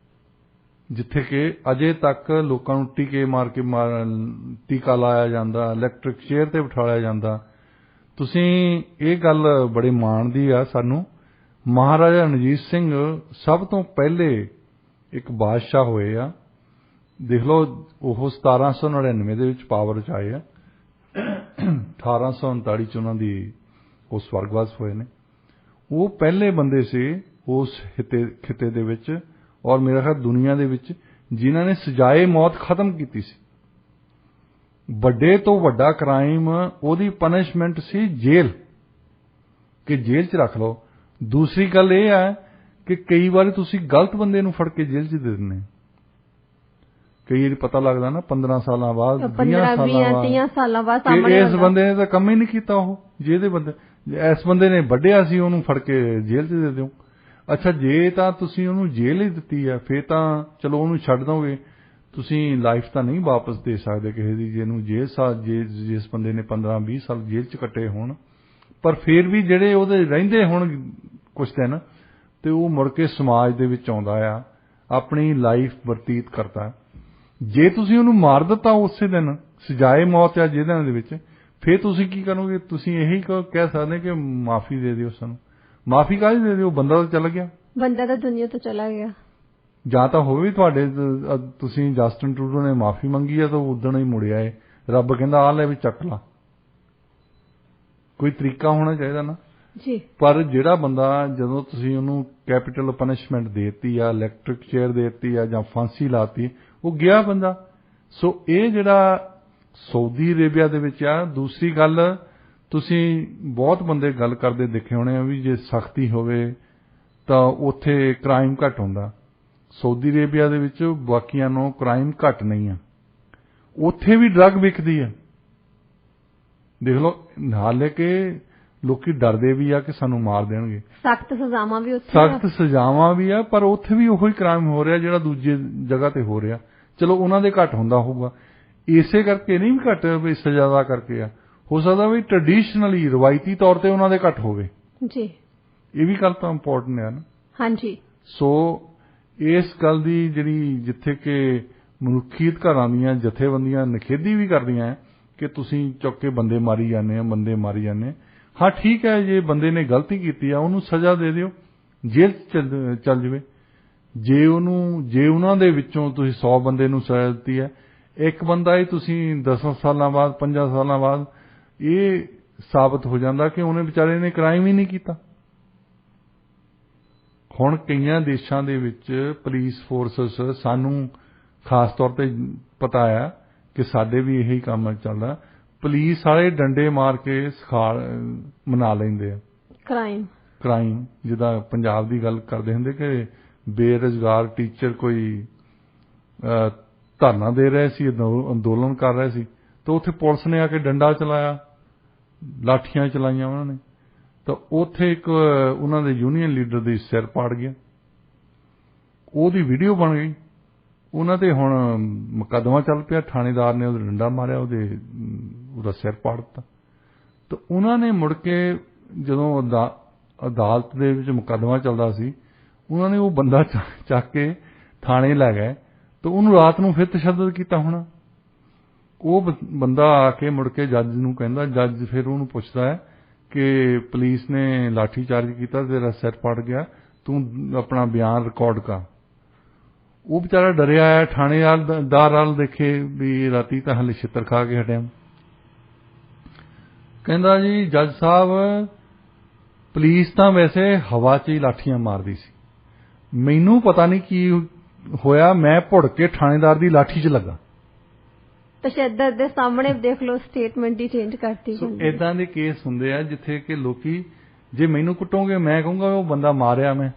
ਜਿੱਥੇ ਕਿ ਅਜੇ ਤੱਕ ਲੋਕਾਂ ਨੂੰ ਟੀਕੇ ਮਾਰ ਕੇ ਟੀਕਾ ਲਾਇਆ ਜਾਂਦਾ, ਇਲੈਕਟ੍ਰਿਕ ਚੇਅਰ ਤੇ ਬਿਠਾਇਆ ਜਾਂਦਾ। ਤੁਸੀਂ ਇਹ ਗੱਲ ਬੜੇ ਮਾਣ ਦੀ ਆ ਸਾਨੂੰ, ਮਹਾਰਾਜਾ ਰਣਜੀਤ ਸਿੰਘ ਸਭ ਤੋਂ ਪਹਿਲੇ ਇੱਕ ਬਾਦਸ਼ਾਹ ਹੋਏ ਆ। ਦੇਖ ਲਓ, ਉਹ 1799 ਦੇ ਵਿੱਚ ਪਾਵਰ 'ਚ ਆਏ ਆ, 1839 'ਚ ਉਹਨਾਂ ਦੀ ਉਹ ਸਵਰਗਵਾਸ ਹੋਏ ਨੇ। ਉਹ ਪਹਿਲੇ ਬੰਦੇ ਸੀ ਉਸ ਖਿੱਤੇ ਦੇ ਵਿੱਚ, ਔਰ ਮੇਰਾ ਖਿਆਲ ਦੁਨੀਆ ਦੇ ਵਿੱਚ, ਜਿਨ੍ਹਾਂ ਨੇ ਸਜ਼ਾਏ ਮੌਤ ਖਤਮ ਕੀਤੀ ਸੀ। ਵੱਡੇ ਤੋਂ ਵੱਡਾ ਕ੍ਰਾਈਮ ਉਹਦੀ ਪਨਿਸ਼ਮੈਂਟ ਸੀ ਜੇਲ੍ਹ, ਕਿ ਜੇਲ੍ਹ 'ਚ ਰੱਖ ਲਓ। ਦੂਸਰੀ ਗੱਲ ਇਹ ਹੈ ਕਿ ਕਈ ਵਾਰੀ ਤੁਸੀਂ ਗਲਤ ਬੰਦੇ ਨੂੰ ਫੜ ਕੇ ਜੇਲ੍ਹ 'ਚ ਦੇ ਦਿੰਦੇ। ਕਈ ਵਾਰੀ ਪਤਾ ਲੱਗਦਾ ਨਾ 15 ਸਾਲਾਂ ਬਾਅਦ, 20 ਸਾਲਾਂ ਬਾਅਦ ਸਾਹਮਣੇ ਇਸ ਬੰਦੇ ਨੇ ਤਾਂ ਕੰਮ ਹੀ ਨਹੀਂ ਕੀਤਾ। ਉਹ ਜਿਹਦੇ ਬੰਦੇ ਇਸ ਬੰਦੇ ਨੇ ਵੱਢਿਆ ਸੀ ਉਹਨੂੰ ਫੜ ਕੇ ਜੇਲ੍ਹ 'ਚ ਦੇ ਦਿਓ। ਅੱਛਾ, ਜੇ ਤਾਂ ਤੁਸੀਂ ਉਹਨੂੰ ਜੇਲ੍ਹ ਹੀ ਦਿੱਤੀ ਹੈ ਫਿਰ ਤਾਂ ਚਲੋ ਉਹਨੂੰ ਛੱਡ ਦੋਗੇ, ਤੁਸੀਂ ਲਾਈਫ ਤਾਂ ਨਹੀਂ ਵਾਪਸ ਦੇ ਸਕਦੇ ਕਿਸੇ ਦੀ, ਜਿਹਨੂੰ ਜਿਸ ਬੰਦੇ ਨੇ 15-20 ਸਾਲ ਜੇਲ੍ਹ 'ਚ ਕੱਟੇ ਹੋਣ। ਪਰ ਫਿਰ ਵੀ ਜਿਹੜੇ ਉਹਦੇ ਰਹਿੰਦੇ ਹੋਣ ਕੁਛ ਦਿਨ, ਤੇ ਉਹ ਮੁੜ ਕੇ ਸਮਾਜ ਦੇ ਵਿੱਚ ਆਉਂਦਾ ਆ, ਆਪਣੀ ਲਾਈਫ ਬਤੀਤ ਕਰਦਾ। ਜੇ ਤੁਸੀਂ ਉਹਨੂੰ ਮਾਰ ਦਿੱਤਾ ਉਸੇ ਦਿਨ, ਸਜ਼ਾਏ ਮੌਤ ਆ ਜਿਹਦੇ ਦੇ ਵਿੱਚ, ਫਿਰ ਤੁਸੀਂ ਕੀ ਕਰੋਗੇ? ਤੁਸੀਂ ਇਹੀ ਕਹਿ ਸਕਦੇ ਕਿ ਮਾਫੀ ਦੇ ਦਿਓ ਸਾਨੂੰ। ਮਾਫੀ ਕਾਹਦੀ ਦੇ ਦਿਓ? ਬੰਦਾ ਤਾਂ ਚਲਾ ਗਿਆ, ਬੰਦਾ ਤਾਂ ਦੁਨੀਆ ਤੋਂ ਚਲਾ ਗਿਆ। ਜਾਂ ਤਾਂ ਹੋਵੇ ਤੁਹਾਡੇ ਤੁਸੀਂ ਜਸਟਿਨ ਟਰੂਡੋ ਨੇ ਮਾਫੀ ਮੰਗੀ ਆ ਤਾਂ ਉਦਣ ਹੀ ਮੁੜਿਆ ਏ, ਰੱਬ ਕਹਿੰਦਾ ਆ ਲੈ ਵੀ ਚੱਕ ਲਾ। ਕੋਈ ਤਰੀਕਾ ਹੋਣਾ ਚਾਹੀਦਾ ਨਾ ਜੀ। ਪਰ ਜਿਹੜਾ ਬੰਦਾ, ਜਦੋਂ ਤੁਸੀਂ ਉਹਨੂੰ ਕੈਪੀਟਲ ਪਨਿਸ਼ਮੈਂਟ ਦੇਤੀ ਆ, ਇਲੈਕਟ੍ਰਿਕ ਚੇਅਰ ਦੇਤੀ ਆ ਜਾਂ ਫਾਂਸੀ ਲਾਤੀ, ਉਹ ਗਿਆ ਬੰਦਾ। ਸੋ ਇਹ ਜਿਹੜਾ ਸਾਊਦੀ ਅਰੇਬੀਆ ਦੇ ਵਿੱਚ ਆ। ਦੂਸਰੀ ਗੱਲ, ਤੁਸੀਂ ਬਹੁਤ ਬੰਦੇ ਗੱਲ ਕਰਦੇ ਦੇਖੇ ਹੋਣੇ ਆ ਵੀ ਜੇ ਸਖਤੀ ਹੋਵੇ ਤਾਂ ਉੱਥੇ ਕ੍ਰਾਈਮ ਘੱਟ ਹੁੰਦਾ। ਸਾਊਦੀ ਅਰੇਬੀਆ ਦੇ ਵਿੱਚ ਬਾਕੀਆਂ ਨੂੰ ਕ੍ਰਾਈਮ ਘੱਟ ਨਹੀਂ ਆ, ਉੱਥੇ ਵੀ ਡਰੱਗ ਵਿਕਦੀ ਆ। ਦੇਖ ਲਓ, ਹਾਲੇ ਕਿ ਲੋਕੀ ਡਰਦੇ ਵੀ ਆ ਕਿ ਸਾਨੂੰ ਮਾਰ ਦੇਣਗੇ। ਸਖਤ ਸਜ਼ਾਵਾਂ ਵੀ ਉੱਥੇ ਸਖਤ ਸਜ਼ਾਵਾਂ ਵੀ ਆ, ਪਰ ਉੱਥੇ ਵੀ ਉਹੀ ਕ੍ਰਾਈਮ ਹੋ ਰਿਹਾ ਜਿਹੜਾ ਦੂਜੀ ਜਗ੍ਹਾ ਤੇ ਹੋ ਰਿਹਾ। ਚਲੋ ਉਹਨਾਂ ਦੇ ਘੱਟ ਹੁੰਦਾ ਹੋਊਗਾ, ਇਸੇ ਕਰਕੇ ਨਹੀਂ ਵੀ ਘੱਟ ਵੀ ਸਜ਼ਾ ਦਾ ਕਰਕੇ ਆ, ਹੋ ਸਕਦਾ ਵੀ ਟ੍ਰੈਡੀਸ਼ਨਲੀ ਰਵਾਇਤੀ ਤੌਰ ਤੇ ਉਹਨਾਂ ਦੇ ਘੱਟ ਹੋਵੇ ਜੀ। ਇਹ ਵੀ ਗੱਲ ਤਾਂ ਇੰਪੋਰਟੈਂਟ ਹੈ ਨਾ। ਹਾਂਜੀ। ਸੋ ਇਸ ਗੱਲ ਦੀ ਜਿਹੜੀ ਜਿੱਥੇ ਕਿ ਮਨੁੱਖੀ ਅਧਿਕਾਰਾਂ ਦੀਆਂ ਜਥੇਬੰਦੀਆਂ ਨਿਖੇਧੀ ਵੀ ਕਰਦੀਆਂ ਕਿ ਤੁਸੀਂ ਚੁੱਕ ਕੇ ਬੰਦੇ ਮਾਰੀ ਜਾਂਦੇ ਆ, ਬੰਦੇ ਮਾਰੀ ਜਾਂਦੇ। ਹਾਂ ਠੀਕ ਹੈ, ਜੇ ਬੰਦੇ ਨੇ ਗਲਤੀ ਕੀਤੀ ਆ ਉਹਨੂੰ ਸਜ਼ਾ ਦੇ ਦਿਓ, ਜੇਲ੍ਹ ਚੱਲ ਜਾਵੇ। ਜੇ ਉਹਨਾਂ ਦੇ ਵਿੱਚੋਂ ਤੁਸੀਂ 100 ਬੰਦੇ ਨੂੰ ਸਜ਼ਾ ਦਿੱਤੀ ਹੈ, ਇੱਕ ਬੰਦਾ ਹੀ ਤੁਸੀਂ 10 ਸਾਲਾਂ ਬਾਅਦ 5 ਸਾਲਾਂ ਬਾਅਦ ਇਹ ਸਾਬਤ ਹੋ ਜਾਂਦਾ ਕਿ ਉਹਨੇ ਵਿਚਾਰੇ ਨੇ ਕ੍ਰਾਈਮ ਹੀ ਨਹੀਂ ਕੀਤਾ। ਹੁਣ ਕਈਆਂ ਦੇਸ਼ਾਂ ਦੇ ਵਿੱਚ ਪੁਲਿਸ ਫੋਰਸਸ, ਸਾਨੂੰ ਖਾਸ ਤੌਰ ਤੇ ਪਤਾ ਆ ਕਿ ਸਾਡੇ ਵੀ ਇਹੀ ਕੰਮ ਚੱਲਦਾ, ਪੁਲਿਸ ਵਾਲੇ ਡੰਡੇ ਮਾਰ ਕੇ ਮਨਾ ਲੈਂਦੇ ਆ ਕ੍ਰਾਈਮ। ਜਿੱਦਾਂ ਪੰਜਾਬ ਦੀ ਗੱਲ ਕਰਦੇ ਹੁੰਦੇ ਕਿ ਬੇਰੁਜ਼ਗਾਰ ਟੀਚਰ ਕੋਈ ਧਰਨਾ ਦੇ ਰਹੇ ਸੀ, ਅੰਦੋਲਨ ਕਰ ਰਹੇ ਸੀ, ਤਾਂ ਉੱਥੇ ਪੁਲਿਸ ਨੇ ਆ ਕੇ ਡੰਡਾ ਚਲਾਇਆ, ਲਾਠੀਆਂ ਚਲਾਈਆਂ ਉਹਨਾਂ ਨੇ, ਤਾਂ ਉੱਥੇ ਇੱਕ ਉਹਨਾਂ ਦੇ ਯੂਨੀਅਨ ਲੀਡਰ ਦੀ ਸਿਰ ਪਾੜ ਗਿਆ। ਉਹਦੀ ਵੀਡੀਓ ਬਣ ਗਈ, ਉਹਨਾਂ ਤੇ ਹੁਣ ਮੁਕੱਦਮਾ ਚੱਲ ਪਿਆ, ਥਾਣੇਦਾਰ ਨੇ ਉਹਦਾ ਡੰਡਾ ਮਾਰਿਆ, ਉਹਦਾ ਸਿਰ ਪਾੜ ਦਿੱਤਾ। ਤਾਂ ਉਹਨਾਂ ਨੇ ਮੁੜ ਕੇ ਜਦੋਂ ਅਦਾਲਤ ਦੇ ਵਿੱਚ ਮੁਕੱਦਮਾ ਚੱਲਦਾ ਸੀ, ਉਹਨਾਂ ਨੇ ਉਹ ਬੰਦਾ ਚੱਕ ਕੇ ਥਾਣੇ ਲੈ ਗਏ, ਤਾਂ ਉਹਨੂੰ ਰਾਤ ਨੂੰ ਫਿਰ ਤਸ਼ੱਦਦ ਕੀਤਾ ਹੋਣਾ। ਉਹ ਬੰਦਾ ਆ ਕੇ ਮੁੜ ਕੇ ਜੱਜ ਨੂੰ ਕਹਿੰਦਾ, ਜੱਜ ਫਿਰ ਉਹਨੂੰ ਪੁੱਛਦਾ ਹੈ ਕਿ ਪੁਲਿਸ ਨੇ ਲਾਠੀ ਚਾਰਜ ਕੀਤਾ, ਤੇਰਾ ਸਿਰ ਪੜ ਗਿਆ, ਤੂੰ ਆਪਣਾ ਬਿਆਨ ਰਿਕਾਰਡ ਕਰ। ਉਹ ਵਿਚਾਰਾ ਡਰਿਆ ਹੈ, ਥਾਣੇਦਾਰ ਵੱਲ ਦੇਖੇ ਵੀ ਰਾਤੀ ਤਾਂ ਹਲੇ ਛਿੱਤਰ ਖਾ ਕੇ ਹਟਿਆ। ਕਹਿੰਦਾ ਜੀ ਜੱਜ ਸਾਹਿਬ, ਪੁਲਿਸ ਤਾਂ ਵੈਸੇ ਹਵਾ 'ਚ ਹੀ ਲਾਠੀਆਂ ਮਾਰਦੀ ਸੀ, ਮੈਨੂੰ ਪਤਾ ਨਹੀਂ ਕੀ ਹੋਇਆ, ਮੈਂ ਭੁੜ ਕੇ ਥਾਣੇਦਾਰ ਦੀ ਲਾਠੀ 'ਚ ਲੱਗਾ। ਤਸ਼ੱਦਦ ਦੇ ਸਾਹਮਣੇ ਦੇਖ ਲਓ, ਸਟੇਟਮੈਂਟ ਹੀ ਚੇਂਜ ਕਰਤੀ। ਇਦਾਂ ਦੇ ਕੇਸ ਹੁੰਦੇ ਆ ਜਿੱਥੇ ਕਿ ਲੋਕੀ, ਜੇ ਮੈਨੂੰ ਕੁੱਟੋਗੇ ਮੈਂ ਕਹੂੰਗਾ ਉਹ ਬੰਦਾ ਮਾਰਿਆ, ਮੈਂ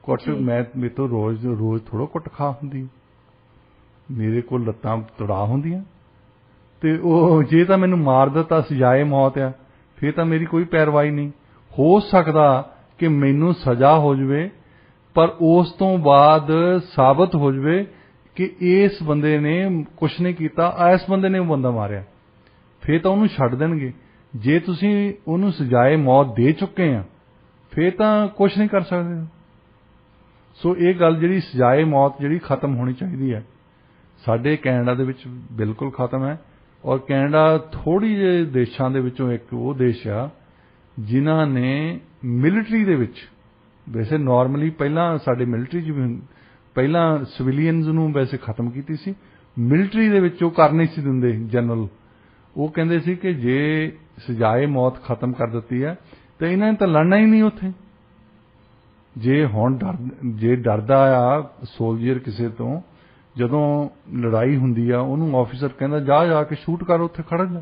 ਕੁੱਟ, ਮੈਂ ਮੇਰੇ ਤੋਂ ਰੋਜ਼ ਥੋੜ੍ਹਾ ਕੁੱਟ ਖਾ ਹੁੰਦੀ, ਮੇਰੇ ਕੋਲ ਲੱਤਾਂ ਤੁੜਾ ਹੁੰਦੀਆਂ, ਤੇ ਉਹ ਜੇ ਤਾਂ ਮੈਨੂੰ ਮਾਰ ਦਿੱਤਾ ਸਜ਼ਾਏ ਮੌਤ ਆ, ਫਿਰ ਤਾਂ ਮੇਰੀ ਕੋਈ ਪੈਰਵਾਈ ਨਹੀਂ। ਹੋ ਸਕਦਾ ਕਿ ਮੈਨੂੰ ਸਜ਼ਾ ਹੋ ਜਾਵੇ, ਪਰ ਉਸ ਤੋਂ ਬਾਅਦ ਸਾਬਤ ਹੋ ਜਾਵੇ ਕਿ ਇਸ ਬੰਦੇ ਨੇ ਕੁਛ ਨਹੀਂ ਕੀਤਾ, ਇਸ ਬੰਦੇ ਨੇ ਉਹ ਬੰਦਾ ਮਾਰਿਆ, ਫਿਰ ਤਾਂ ਉਹਨੂੰ ਛੱਡ ਦੇਣਗੇ। ਜੇ ਤੁਸੀਂ ਉਹਨੂੰ ਸਜ਼ਾਏ ਮੌਤ ਦੇ ਚੁੱਕੇ ਆ, ਫਿਰ ਤਾਂ ਕੁਛ ਨਹੀਂ ਕਰ ਸਕਦੇ। ਸੋ ਇਹ ਗੱਲ ਜਿਹੜੀ ਸਜ਼ਾਏ ਮੌਤ ਜਿਹੜੀ ਖਤਮ ਹੋਣੀ ਚਾਹੀਦੀ ਹੈ, ਸਾਡੇ ਕੈਨੇਡਾ ਦੇ ਵਿੱਚ ਬਿਲਕੁਲ ਖਤਮ ਹੈ। ਔਰ ਕੈਨੇਡਾ ਥੋੜ੍ਹੀ ਜਿਹੇ ਦੇਸ਼ਾਂ ਦੇ ਵਿੱਚੋਂ ਇੱਕ ਉਹ ਦੇਸ਼ ਆ ਜਿਨ੍ਹਾਂ ਨੇ ਮਿਲਟਰੀ ਦੇ ਵਿੱਚ, ਵੈਸੇ ਨਾਰਮਲੀ ਪਹਿਲਾਂ ਸਾਡੇ ਮਿਲਟਰੀ 'ਚ ਵੀ ਪਹਿਲਾਂ ਸਿਵਿਲੀਅਨਸ ਨੂੰ ਵੈਸੇ ਖਤਮ ਕੀਤੀ ਸੀ, ਮਿਲਟਰੀ ਦੇ ਵਿੱਚ ਉਹ ਕਰ ਨਹੀਂ ਸੀ ਦਿੰਦੇ। ਜਨਰਲ ਉਹ ਕਹਿੰਦੇ ਸੀ ਕਿ ਜੇ ਸਜ਼ਾਏ ਮੌਤ ਖਤਮ ਕਰ ਦਿੱਤੀ ਹੈ ਤਾਂ ਇਹਨਾਂ ਨੇ ਤਾਂ ਲੜਨਾ ਹੀ ਨਹੀਂ ਉੱਥੇ। ਜੇ ਹੁਣ ਜੇ ਡਰਦਾ ਆ ਸੋਲਜਰ ਕਿਸੇ ਤੋਂ, ਜਦੋਂ ਲੜਾਈ ਹੁੰਦੀ ਆ ਉਹਨੂੰ ਆਫੀਸਰ ਕਹਿੰਦਾ ਜਾ ਕੇ ਸ਼ੂਟ ਕਰ, ਉੱਥੇ ਖੜ੍ਹ ਜਾ।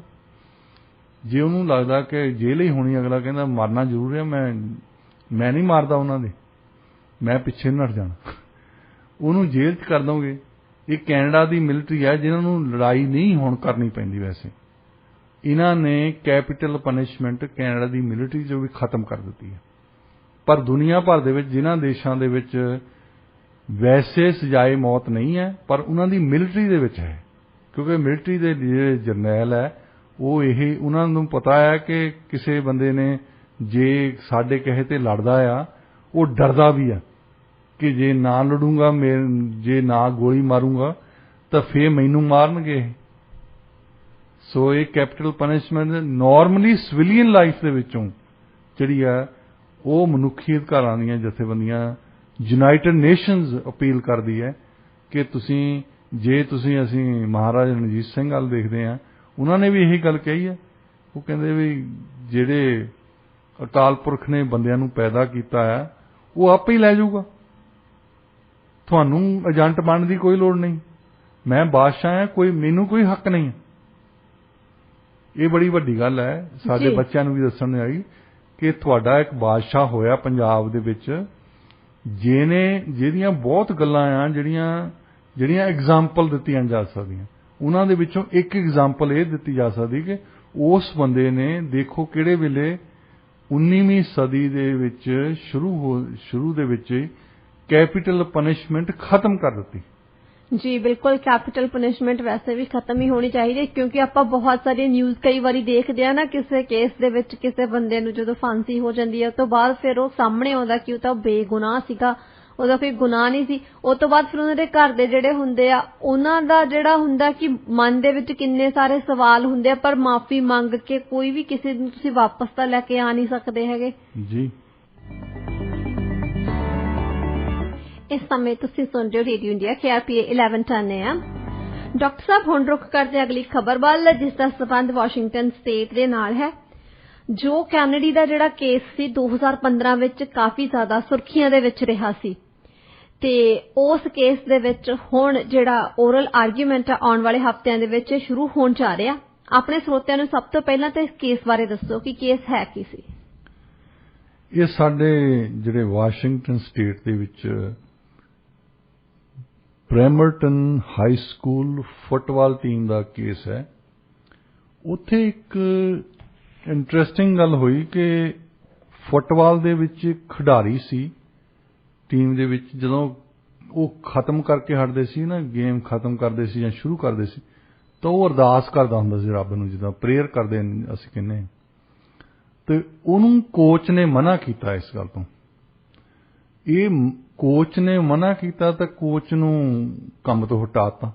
ਜੇ ਉਹਨੂੰ ਲੱਗਦਾ ਕਿ ਜੇਲ੍ਹ ਹੀ ਹੋਣੀ, ਅਗਲਾ ਕਹਿੰਦਾ ਮਰਨਾ ਜ਼ਰੂਰ ਹੈ, ਮੈਂ ਨਹੀਂ ਮਾਰਦਾ ਉਹਨਾਂ ਦੇ, ਮੈਂ ਪਿੱਛੇ ਨਹੀਂ ਹਟ ਜਾਣਾ, ਉਹਨੂੰ ਜੇਲ੍ਹ 'ਚ ਕਰ ਦੋਗੇ। ਇਹ ਕੈਨੇਡਾ ਦੀ ਮਿਲਟਰੀ ਹੈ ਜਿਨ੍ਹਾਂ ਨੂੰ ਲੜਾਈ ਨਹੀਂ ਹੁਣ ਕਰਨੀ ਪੈਂਦੀ। ਵੈਸੇ ਇਹਨਾਂ ਨੇ ਕੈਪੀਟਲ ਪਨਿਸ਼ਮੈਂਟ ਕੈਨੇਡਾ ਦੀ ਮਿਲਟਰੀ 'ਚੋਂ ਵੀ ਖਤਮ ਕਰ ਦਿੱਤੀ ਹੈ। ਪਰ ਦੁਨੀਆ ਭਰ ਦੇ ਵਿੱਚ ਜਿਨ੍ਹਾਂ ਦੇਸ਼ਾਂ ਦੇ ਵਿੱਚ ਵੈਸੇ ਸਜ਼ਾਏ ਮੌਤ ਨਹੀਂ ਹੈ, ਪਰ ਉਹਨਾਂ ਦੀ ਮਿਲਟਰੀ ਦੇ ਵਿੱਚ ਹੈ, ਕਿਉਂਕਿ ਮਿਲਟਰੀ ਦੇ ਜਿਹੜੇ ਜਰਨੈਲ ਹੈ ਉਹ ਇਹ, ਉਹਨਾਂ ਨੂੰ ਪਤਾ ਹੈ ਕਿ ਕਿਸੇ ਬੰਦੇ ਨੇ ਜੇ ਸਾਡੇ ਕਹੇ ਤੇ ਲੜਦਾ ਆ, ਉਹ ਡਰਦਾ ਵੀ ਆ ਕਿ ਜੇ ਨਾ ਲੜੂੰਗਾ, ਜੇ ਨਾ ਗੋਲੀ ਮਾਰੂੰਗਾ ਤਾਂ ਫੇਰ ਮੈਨੂੰ ਮਾਰਨਗੇ। ਸੋ ਇਹ capital punishment normally civilian life ਦੇ ਵਿੱਚੋਂ ਜਿਹੜੀ ਆ ਉਹ ਮਨੁੱਖੀ ਅਧਿਕਾਰਾਂ ਦੀਆਂ ਜਥੇਬੰਦੀਆਂ, ਯੂਨਾਈਟਿਡ ਨੇਸ਼ਨਸ ਅਪੀਲ ਕਰਦੀ ਹੈ ਕਿ ਅਸੀਂ ਮਹਾਰਾਜਾ ਰਣਜੀਤ ਸਿੰਘ ਵੱਲ ਦੇਖਦੇ ਹਾਂ, ਉਹਨਾਂ ਨੇ ਵੀ ਇਹੀ ਗੱਲ ਕਹੀ ਹੈ। ਉਹ ਕਹਿੰਦੇ ਵੀ ਜਿਹੜੇ ਅਕਾਲ ਪੁਰਖ ਨੇ ਬੰਦਿਆਂ ਨੂੰ ਪੈਦਾ ਕੀਤਾ ਹੈ ਉਹ ਆਪੇ ਹੀ ਲੈ ਜਾਊਗਾ, ਤੁਹਾਨੂੰ ਏਜੰਟ ਬਣਨ ਦੀ ਕੋਈ ਲੋੜ ਨਹੀਂ, ਮੈਂ ਬਾਦਸ਼ਾਹ ਹਾਂ, ਮੈਨੂੰ ਕੋਈ ਹੱਕ ਨਹੀਂ। ਇਹ ਬੜੀ ਵੱਡੀ ਗੱਲ ਹੈ, ਸਾਡੇ ਜੀ। ਬੱਚਿਆਂ ਨੂੰ ਵੀ ਦੱਸਣ ਆਈ ਕਿ ਤੁਹਾਡਾ ਇੱਕ ਬਾਦਸ਼ਾਹ ਹੋਇਆ ਪੰਜਾਬ ਦੇ ਵਿੱਚ ਜਿਹਦੀਆਂ ਬਹੁਤ ਗੱਲਾਂ ਆ ਜਿਹੜੀਆਂ ਐਗਜ਼ਾਮਪਲ ਦਿੱਤੀਆਂ ਜਾ ਸਕਦੀਆਂ। ਉਹਨਾਂ ਦੇ ਵਿੱਚੋਂ ਇੱਕ ਐਗਜ਼ਾਮਪਲ ਇਹ ਦਿੱਤੀ ਜਾ ਸਕਦੀ ਕਿ ਉਸ ਬੰਦੇ ਨੇ ਦੇਖੋ ਕਿਹੜੇ ਵੇਲੇ 19ਵੀਂ ਸਦੀ ਦੇ ਵਿੱਚ ਸ਼ੁਰੂ ਦੇ ਵਿੱਚ ਕੈਪੀਟਲ ਪਨਿਸ਼ਮੈਂਟ ਖਤਮ ਕਰ ਦਿੱਤੀ। ਜੀ ਬਿਲਕੁਲ, ਕੈਪੀਟਲ ਪਨਿਸ਼ਮੈਂਟ ਵੈਸੇ ਵੀ ਖਤਮ ਹੀ ਹੋਣੀ ਚਾਹੀਦੀ, ਕਿਉਂਕਿ ਆਪਾਂ ਬਹੁਤ ਸਾਰੀਆਂ ਨਿਊਜ਼ ਕਈ ਵਾਰੀ ਦੇਖਦੇ ਆ ਨਾ, ਕਿਸੇ ਕੇਸ ਦੇ ਵਿੱਚ ਕਿਸੇ ਬੰਦੇ ਨੂੰ ਜਦੋਂ ਫਾਂਸੀ ਹੋ ਜਾਂਦੀ ਹੈ ਉਸ ਤੋਂ ਬਾਅਦ ਫਿਰ ਉਹ ਸਾਹਮਣੇ ਆਉਂਦਾ ਕਿ ਉਹ ਤਾਂ ਬੇਗੁਨਾਹ ਸੀਗਾ, ਉਹਦਾ ਕੋਈ ਗੁਨਾਹ ਨਹੀਂ ਸੀ। ਉਸ ਤੋਂ ਬਾਅਦ ਫਿਰ ਉਹਨਾਂ ਦੇ ਘਰ ਦੇ ਜਿਹੜੇ ਹੁੰਦੇ ਆ ਉਹਨਾਂ ਦਾ ਜਿਹੜਾ ਹੁੰਦਾ ਕਿ ਮਨ ਦੇ ਵਿੱਚ ਕਿੰਨੇ ਸਾਰੇ ਸਵਾਲ ਹੁੰਦੇ ਆ, ਪਰ ਮਾਫੀ ਮੰਗ ਕੇ ਕੋਈ ਵੀ ਕਿਸੇ ਨੂੰ ਤੁਸੀਂ ਵਾਪਸ ਤਾਂ ਲੈ ਕੇ ਆ ਨਹੀਂ ਸਕਦੇ ਹੈਗੇ ਜੀ। ਇਸ ਸਮੇਂ ਤੁਸੀਂ ਸੁਣ ਰਹੇ ਹੋ radio India KRPA 1110 AM। Doctor ਸਾਹਿਬ ਹੁਣ ਰੁਕ ਕਰਦੇ ਅਗਲੀ ਖਬਰ ਵੱਲ, ਜਿਸ ਦਾ ਸਬੰਧ ਵਾਸ਼ਿੰਗਟਨ ਸਟੇਟ ਦੇ ਨਾਲ ਹੈ। ਜੋ ਕੈਨੇਡੀ ਦਾ ਜਿਹੜਾ ਕੇਸ ਸੀ 2015 ਵਿੱਚ ਕਾਫੀ ਜ਼ਿਆਦਾ ਸੁਰਖੀਆਂ ਦੇ ਵਿੱਚ ਰਿਹਾ ਸੀ, ਤੇ ਉਸ ਕੇਸ ਦੇ ਵਿੱਚ ਹੁਣ ਜਿਹੜਾ ਓਰਲ ਆਰਗੂਮੈਂਟ ਆਉਣ ਵਾਲੇ ਹਫ਼ਤਿਆਂ ਦੇ ਵਿੱਚ ਸ਼ੁਰੂ ਹੋਣ ਜਾ ਰਿਹਾ। ਆਪਣੇ ਸਰੋਤਿਆਂ ਨੂੰ ਸਭ ਤੋਂ ਪਹਿਲਾਂ ਤਾਂ ਇਸ ਕੇਸ ਬਾਰੇ ਦੱਸੋ ਕਿ ਕੇਸ ਹੈ ਕੀ ਸੀ। ਇਹ ਸਾਡੇ ਜਿਹੜੇ ਵਾਸ਼ਿੰਗਟਨ ਸਟੇਟ ਦੇ ਵਿੱਚ ਬ੍ਰੈਮਰਟਨ ਹਾਈ ਸਕੂਲ ਫੁੱਟਬਾਲ ਟੀਮ ਦਾ ਕੇਸ ਹੈ। ਉੱਥੇ ਇੱਕ ਇੰਟਰਸਟਿੰਗ ਗੱਲ ਹੋਈ ਕਿ ਫੁੱਟਬਾਲ ਦੇ ਵਿੱਚ ਖਿਡਾਰੀ ਸੀ ਟੀਮ ਦੇ ਵਿੱਚ, ਜਦੋਂ ਉਹ ਖਤਮ ਕਰਕੇ ਹਟਦੇ ਸੀ ਨਾ, ਗੇਮ ਖਤਮ ਕਰਦੇ ਸੀ ਜਾਂ ਸ਼ੁਰੂ ਕਰਦੇ ਸੀ, ਤਾਂ ਉਹ ਅਰਦਾਸ ਕਰਦਾ ਹੁੰਦਾ ਸੀ ਰੱਬ ਨੂੰ, ਜਿੱਦਾਂ ਪ੍ਰੇਅਰ ਕਰਦੇ ਅਸੀਂ ਕਹਿੰਦੇ ਹਾਂ। ਤੇ ਉਹਨੂੰ ਕੋਚ ਨੇ ਮਨਾ ਕੀਤਾ ਇਸ ਗੱਲ ਤੋਂ। ਇਹ ਕੋਚ ਨੇ ਮਨਾ ਕੀਤਾ ਤਾਂ ਕੋਚ ਨੂੰ ਕੰਮ ਤੋਂ ਹਟਾਤਾ।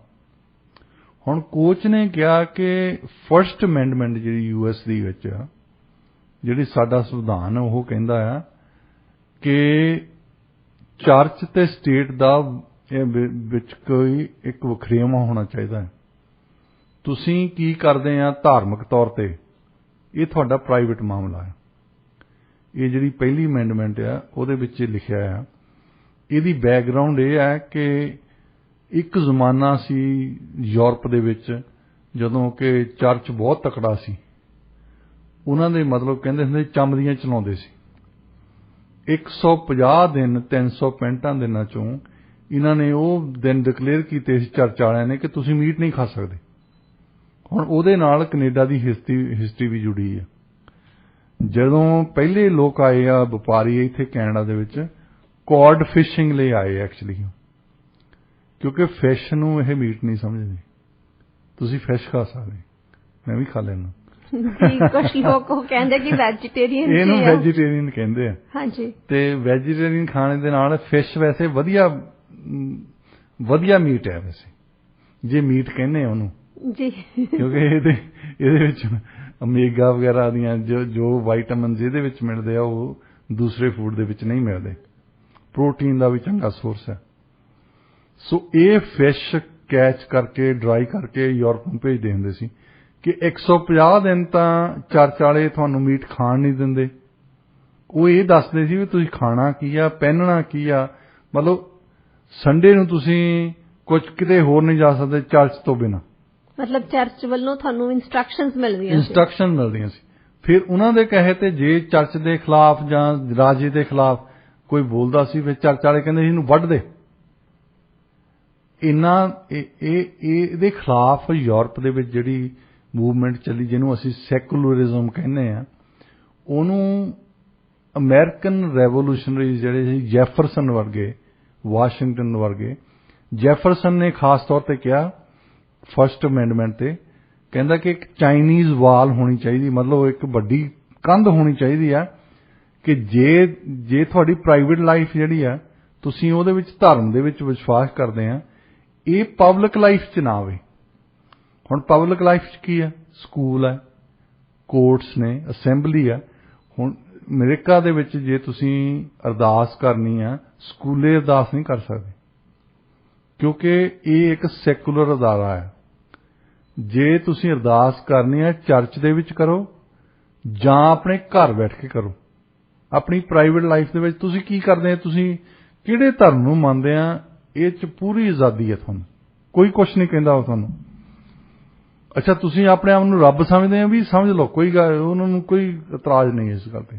ਹੁਣ ਕੋਚ ਨੇ ਕਿਹਾ ਕਿ ਫਰਸਟ ਅਮੈਂਡਮੈਂਟ ਜਿਹੜੀ ਯੂਐਸ ਦੀ ਵਿੱਚ ਆ, ਜਿਹੜੀ ਸਾਡਾ ਸੰਵਿਧਾਨ ਉਹ ਕਹਿੰਦਾ ਆ ਕਿ ਚਰਚ ਤੇ ਸਟੇਟ ਦਾ ਵਿੱਚ ਕੋਈ ਇੱਕ ਵਖਰੇਵਾਂ ਹੋਣਾ ਚਾਹੀਦਾ ਹੈ। ਤੁਸੀਂ ਕੀ ਕਰਦੇ ਆ ਧਾਰਮਿਕ ਤੌਰ ਤੇ, ਇਹ ਤੁਹਾਡਾ ਪ੍ਰਾਈਵੇਟ ਮਾਮਲਾ ਹੈ। ਇਹ ਜਿਹੜੀ ਪਹਿਲੀ ਅਮੈਂਡਮੈਂਟ ਆ ਉਹਦੇ ਵਿੱਚ ਲਿਖਿਆ ਆ। ਇਹਦੀ ਬੈਕਗਰਾਉਂਡ ਇਹ ਹੈ ਕਿ ਇੱਕ ਜ਼ਮਾਨਾ ਸੀ ਯੂਰਪ ਦੇ ਵਿੱਚ ਜਦੋਂ ਕਿ ਚਰਚ ਬਹੁਤ ਤਕੜਾ ਸੀ। ਉਹਨਾਂ ਦੇ ਮਤਲਬ ਕਹਿੰਦੇ ਹੁੰਦੇ ਚੰਮਦੀਆਂ ਚਲਾਉਂਦੇ ਸੀ। 150 ਦਿਨ 365 ਦਿਨਾਂ ਚੋਂ ਇਹਨਾਂ ਨੇ ਉਹ ਦਿਨ ਡਿਕਲੇਅਰ ਕੀਤੇ ਸੀ ਚਰਚ ਵਾਲਿਆਂ ਨੇ ਕਿ ਤੁਸੀਂ ਮੀਟ ਨਹੀਂ ਖਾ ਸਕਦੇ। ਹੁਣ ਉਹਦੇ ਨਾਲ ਕੈਨੇਡਾ ਦੀ ਹਿਸਟਰੀ ਵੀ ਜੁੜੀ ਹੈ। ਜਦੋਂ ਪਹਿਲੇ ਲੋਕ ਆਏ ਆ ਵਪਾਰੀ ਇੱਥੇ ਕੈਨੇਡਾ ਦੇ ਵਿੱਚ, ਕੌਡ ਫਿਸ਼ਿੰਗ ਲਈ ਆਏ ਐਕਚੁਅਲੀ, ਕਿਉਂਕਿ ਫਿਸ਼ ਨੂੰ ਇਹ ਮੀਟ ਨਹੀਂ ਸਮਝਦੇ। ਤੁਸੀਂ ਫਿਸ਼ ਖਾ ਸਕਦੇ, ਮੈਂ ਵੀ ਖਾ ਲੈਣਾ ਜੀ। ਕੁਝ ਲੋਕ ਉਹ ਕਹਿੰਦੇ ਕਿ ਵੈਜੀਟੇਰੀਅਨ, ਇਹਨੂੰ ਵੈਜੀਟੇਰੀਅਨ ਕਹਿੰਦੇ ਆ। ਹਾਂਜੀ। ਤੇ ਵੈਜੀਟੇਰੀਅਨ ਖਾਣੇ ਦੇ ਨਾਲ ਫਿਸ਼ ਵੈਸੇ ਵਧੀਆ ਮੀਟ ਹੈ ਵੈਸੇ, ਜੇ ਮੀਟ ਕਹਿੰਦੇ ਆ ਉਹਨੂੰ ਜੀ, ਕਿਉਂਕਿ ਇਹਦੇ ਵਿੱਚ ਓਮੇਗਾ ਵਗੈਰਾ ਦੀਆਂ ਜੋ ਵਿਟਾਮਿਨਸ ਇਹਦੇ ਵਿੱਚ ਮਿਲਦੇ ਆ ਉਹ ਦੂਸਰੇ ਫੂਡ ਦੇ ਵਿੱਚ ਨਹੀਂ ਮਿਲਦੇ। ਪ੍ਰੋਟੀਨ ਦਾ ਵੀ ਚੰਗਾ ਸੋਰਸ ਹੈ। ਸੋ ਇਹ ਫਿਸ਼ ਕੈਚ ਕਰਕੇ ਡਰਾਈ ਕਰਕੇ ਯੂਰਪ ਨੂੰ ਭੇਜਦੇ ਹੁੰਦੇ ਸੀ ਕਿ 150 ਦਿਨ ਤਾਂ ਚਰਚ ਵਾਲੇ ਤੁਹਾਨੂੰ ਮੀਟ ਖਾਣ ਨਹੀਂ ਦਿੰਦੇ। ਉਹ ਇਹ ਦੱਸਦੇ ਸੀ ਵੀ ਤੁਸੀਂ ਖਾਣਾ ਕੀ ਆ, ਪਹਿਨਣਾ ਕੀ ਆ, ਮਤਲਬ ਸੰਡੇ ਨੂੰ ਤੁਸੀਂ ਕੁਝ ਕਿਤੇ ਹੋਰ ਨਹੀਂ ਜਾ ਸਕਦੇ ਚਰਚ ਤੋਂ ਬਿਨਾਂ। ਮਤਲਬ ਚਰਚ ਵੱਲੋਂ ਤੁਹਾਨੂੰ ਇੰਸਟਰਕਸ਼ਨਸ ਮਿਲਦੀਆਂ ਸੀ। ਫਿਰ ਉਹਨਾਂ ਦੇ ਕਹੇ ਤੇ ਜੇ ਚਰਚ ਦੇ ਖਿਲਾਫ ਜਾਂ ਰਾਜੇ ਦੇ ਖਿਲਾਫ ਕੋਈ ਬੋਲਦਾ ਸੀ ਫਿਰ ਚਰਚ ਵਾਲੇ ਕਹਿੰਦੇ ਇਹਨੂੰ ਵੱਢ ਦੇ। ਇਹਦੇ ਖਿਲਾਫ ਯੂਰਪ ਦੇ ਵਿੱਚ ਜਿਹੜੀ ਮੂਵਮੈਂਟ ਚੱਲੀ, ਜਿਹਨੂੰ ਅਸੀਂ ਸੈਕੂਲਰਿਜ਼ਮ ਕਹਿੰਦੇ ਆ, ਉਹਨੂੰ ਅਮਰੀਕਨ ਰੈਵੋਲੂਸ਼ਨਰੀਜ਼ ਜਿਹੜੇ ਸੀ ਜੈਫਰਸਨ ਵਰਗੇ, ਵਾਸ਼ਿੰਗਟਨ ਵਰਗੇ, ਜੈਫਰਸਨ ਨੇ ਖਾਸ ਤੌਰ ਤੇ ਕਿਹਾ ਫਰਸਟ ਅਮੈਂਡਮੈਂਟ ਤੇ, ਕਹਿੰਦਾ ਕਿ ਇੱਕ ਚਾਈਨੀਜ਼ ਵਾਲ ਹੋਣੀ ਚਾਹੀਦੀ, ਮਤਲਬ ਇੱਕ ਵੱਡੀ ਕੰਧ ਹੋਣੀ ਚਾਹੀਦੀ ਆ ਕਿ ਜੇ ਤੁਹਾਡੀ ਪ੍ਰਾਈਵੇਟ ਲਾਈਫ ਜਿਹੜੀ ਆ ਤੁਸੀਂ ਉਹਦੇ ਵਿੱਚ ਧਰਮ ਦੇ ਵਿੱਚ ਵਿਸ਼ਵਾਸ ਕਰਦੇ ਆ, ਇਹ ਪਬਲਿਕ ਲਾਈਫ 'ਚ ਨਾ ਆਵੇ। ਹੁਣ ਪਬਲਿਕ ਲਾਈਫ 'ਚ ਕੀ ਆ? ਸਕੂਲ ਹੈ, ਕੋਰਟਸ ਨੇ, ਅਸੈਂਬਲੀ ਆ। ਹੁਣ ਅਮਰੀਕਾ ਦੇ ਵਿੱਚ ਜੇ ਤੁਸੀਂ ਅਰਦਾਸ ਕਰਨੀ ਆ, ਸਕੂਲੇ ਅਰਦਾਸ ਨਹੀਂ ਕਰ ਸਕਦੇ ਕਿਉਂਕਿ ਇਹ ਇੱਕ ਸੈਕੂਲਰ ਅਦਾਰਾ ਹੈ। ਜੇ ਤੁਸੀਂ ਅਰਦਾਸ ਕਰਨੀ ਹੈ ਚਰਚ ਦੇ ਵਿੱਚ ਕਰੋ ਜਾਂ ਆਪਣੇ ਘਰ ਬੈਠ ਕੇ ਕਰੋ। ਆਪਣੀ ਪ੍ਰਾਈਵੇਟ ਲਾਈਫ ਦੇ ਵਿੱਚ ਤੁਸੀਂ ਕੀ ਕਰਦੇ ਆ, ਤੁਸੀਂ ਕਿਹੜੇ ਧਰਮ ਨੂੰ ਮੰਨਦੇ ਆ, ਇਹ 'ਚ ਪੂਰੀ ਆਜ਼ਾਦੀ ਹੈ ਤੁਹਾਨੂੰ, ਕੋਈ ਕੁਛ ਨਹੀਂ ਕਹਿੰਦਾ ਉਹ ਤੁਹਾਨੂੰ। ਅੱਛਾ ਤੁਸੀਂ ਆਪਣੇ ਆਪ ਨੂੰ ਰੱਬ ਸਮਝਦੇ ਹੋ, ਵੀ ਸਮਝ ਲਓ, ਕੋਈ ਗੱਲ, ਉਹਨਾਂ ਨੂੰ ਕੋਈ ਇਤਰਾਜ਼ ਨਹੀਂ ਇਸ ਗੱਲ ਤੇ।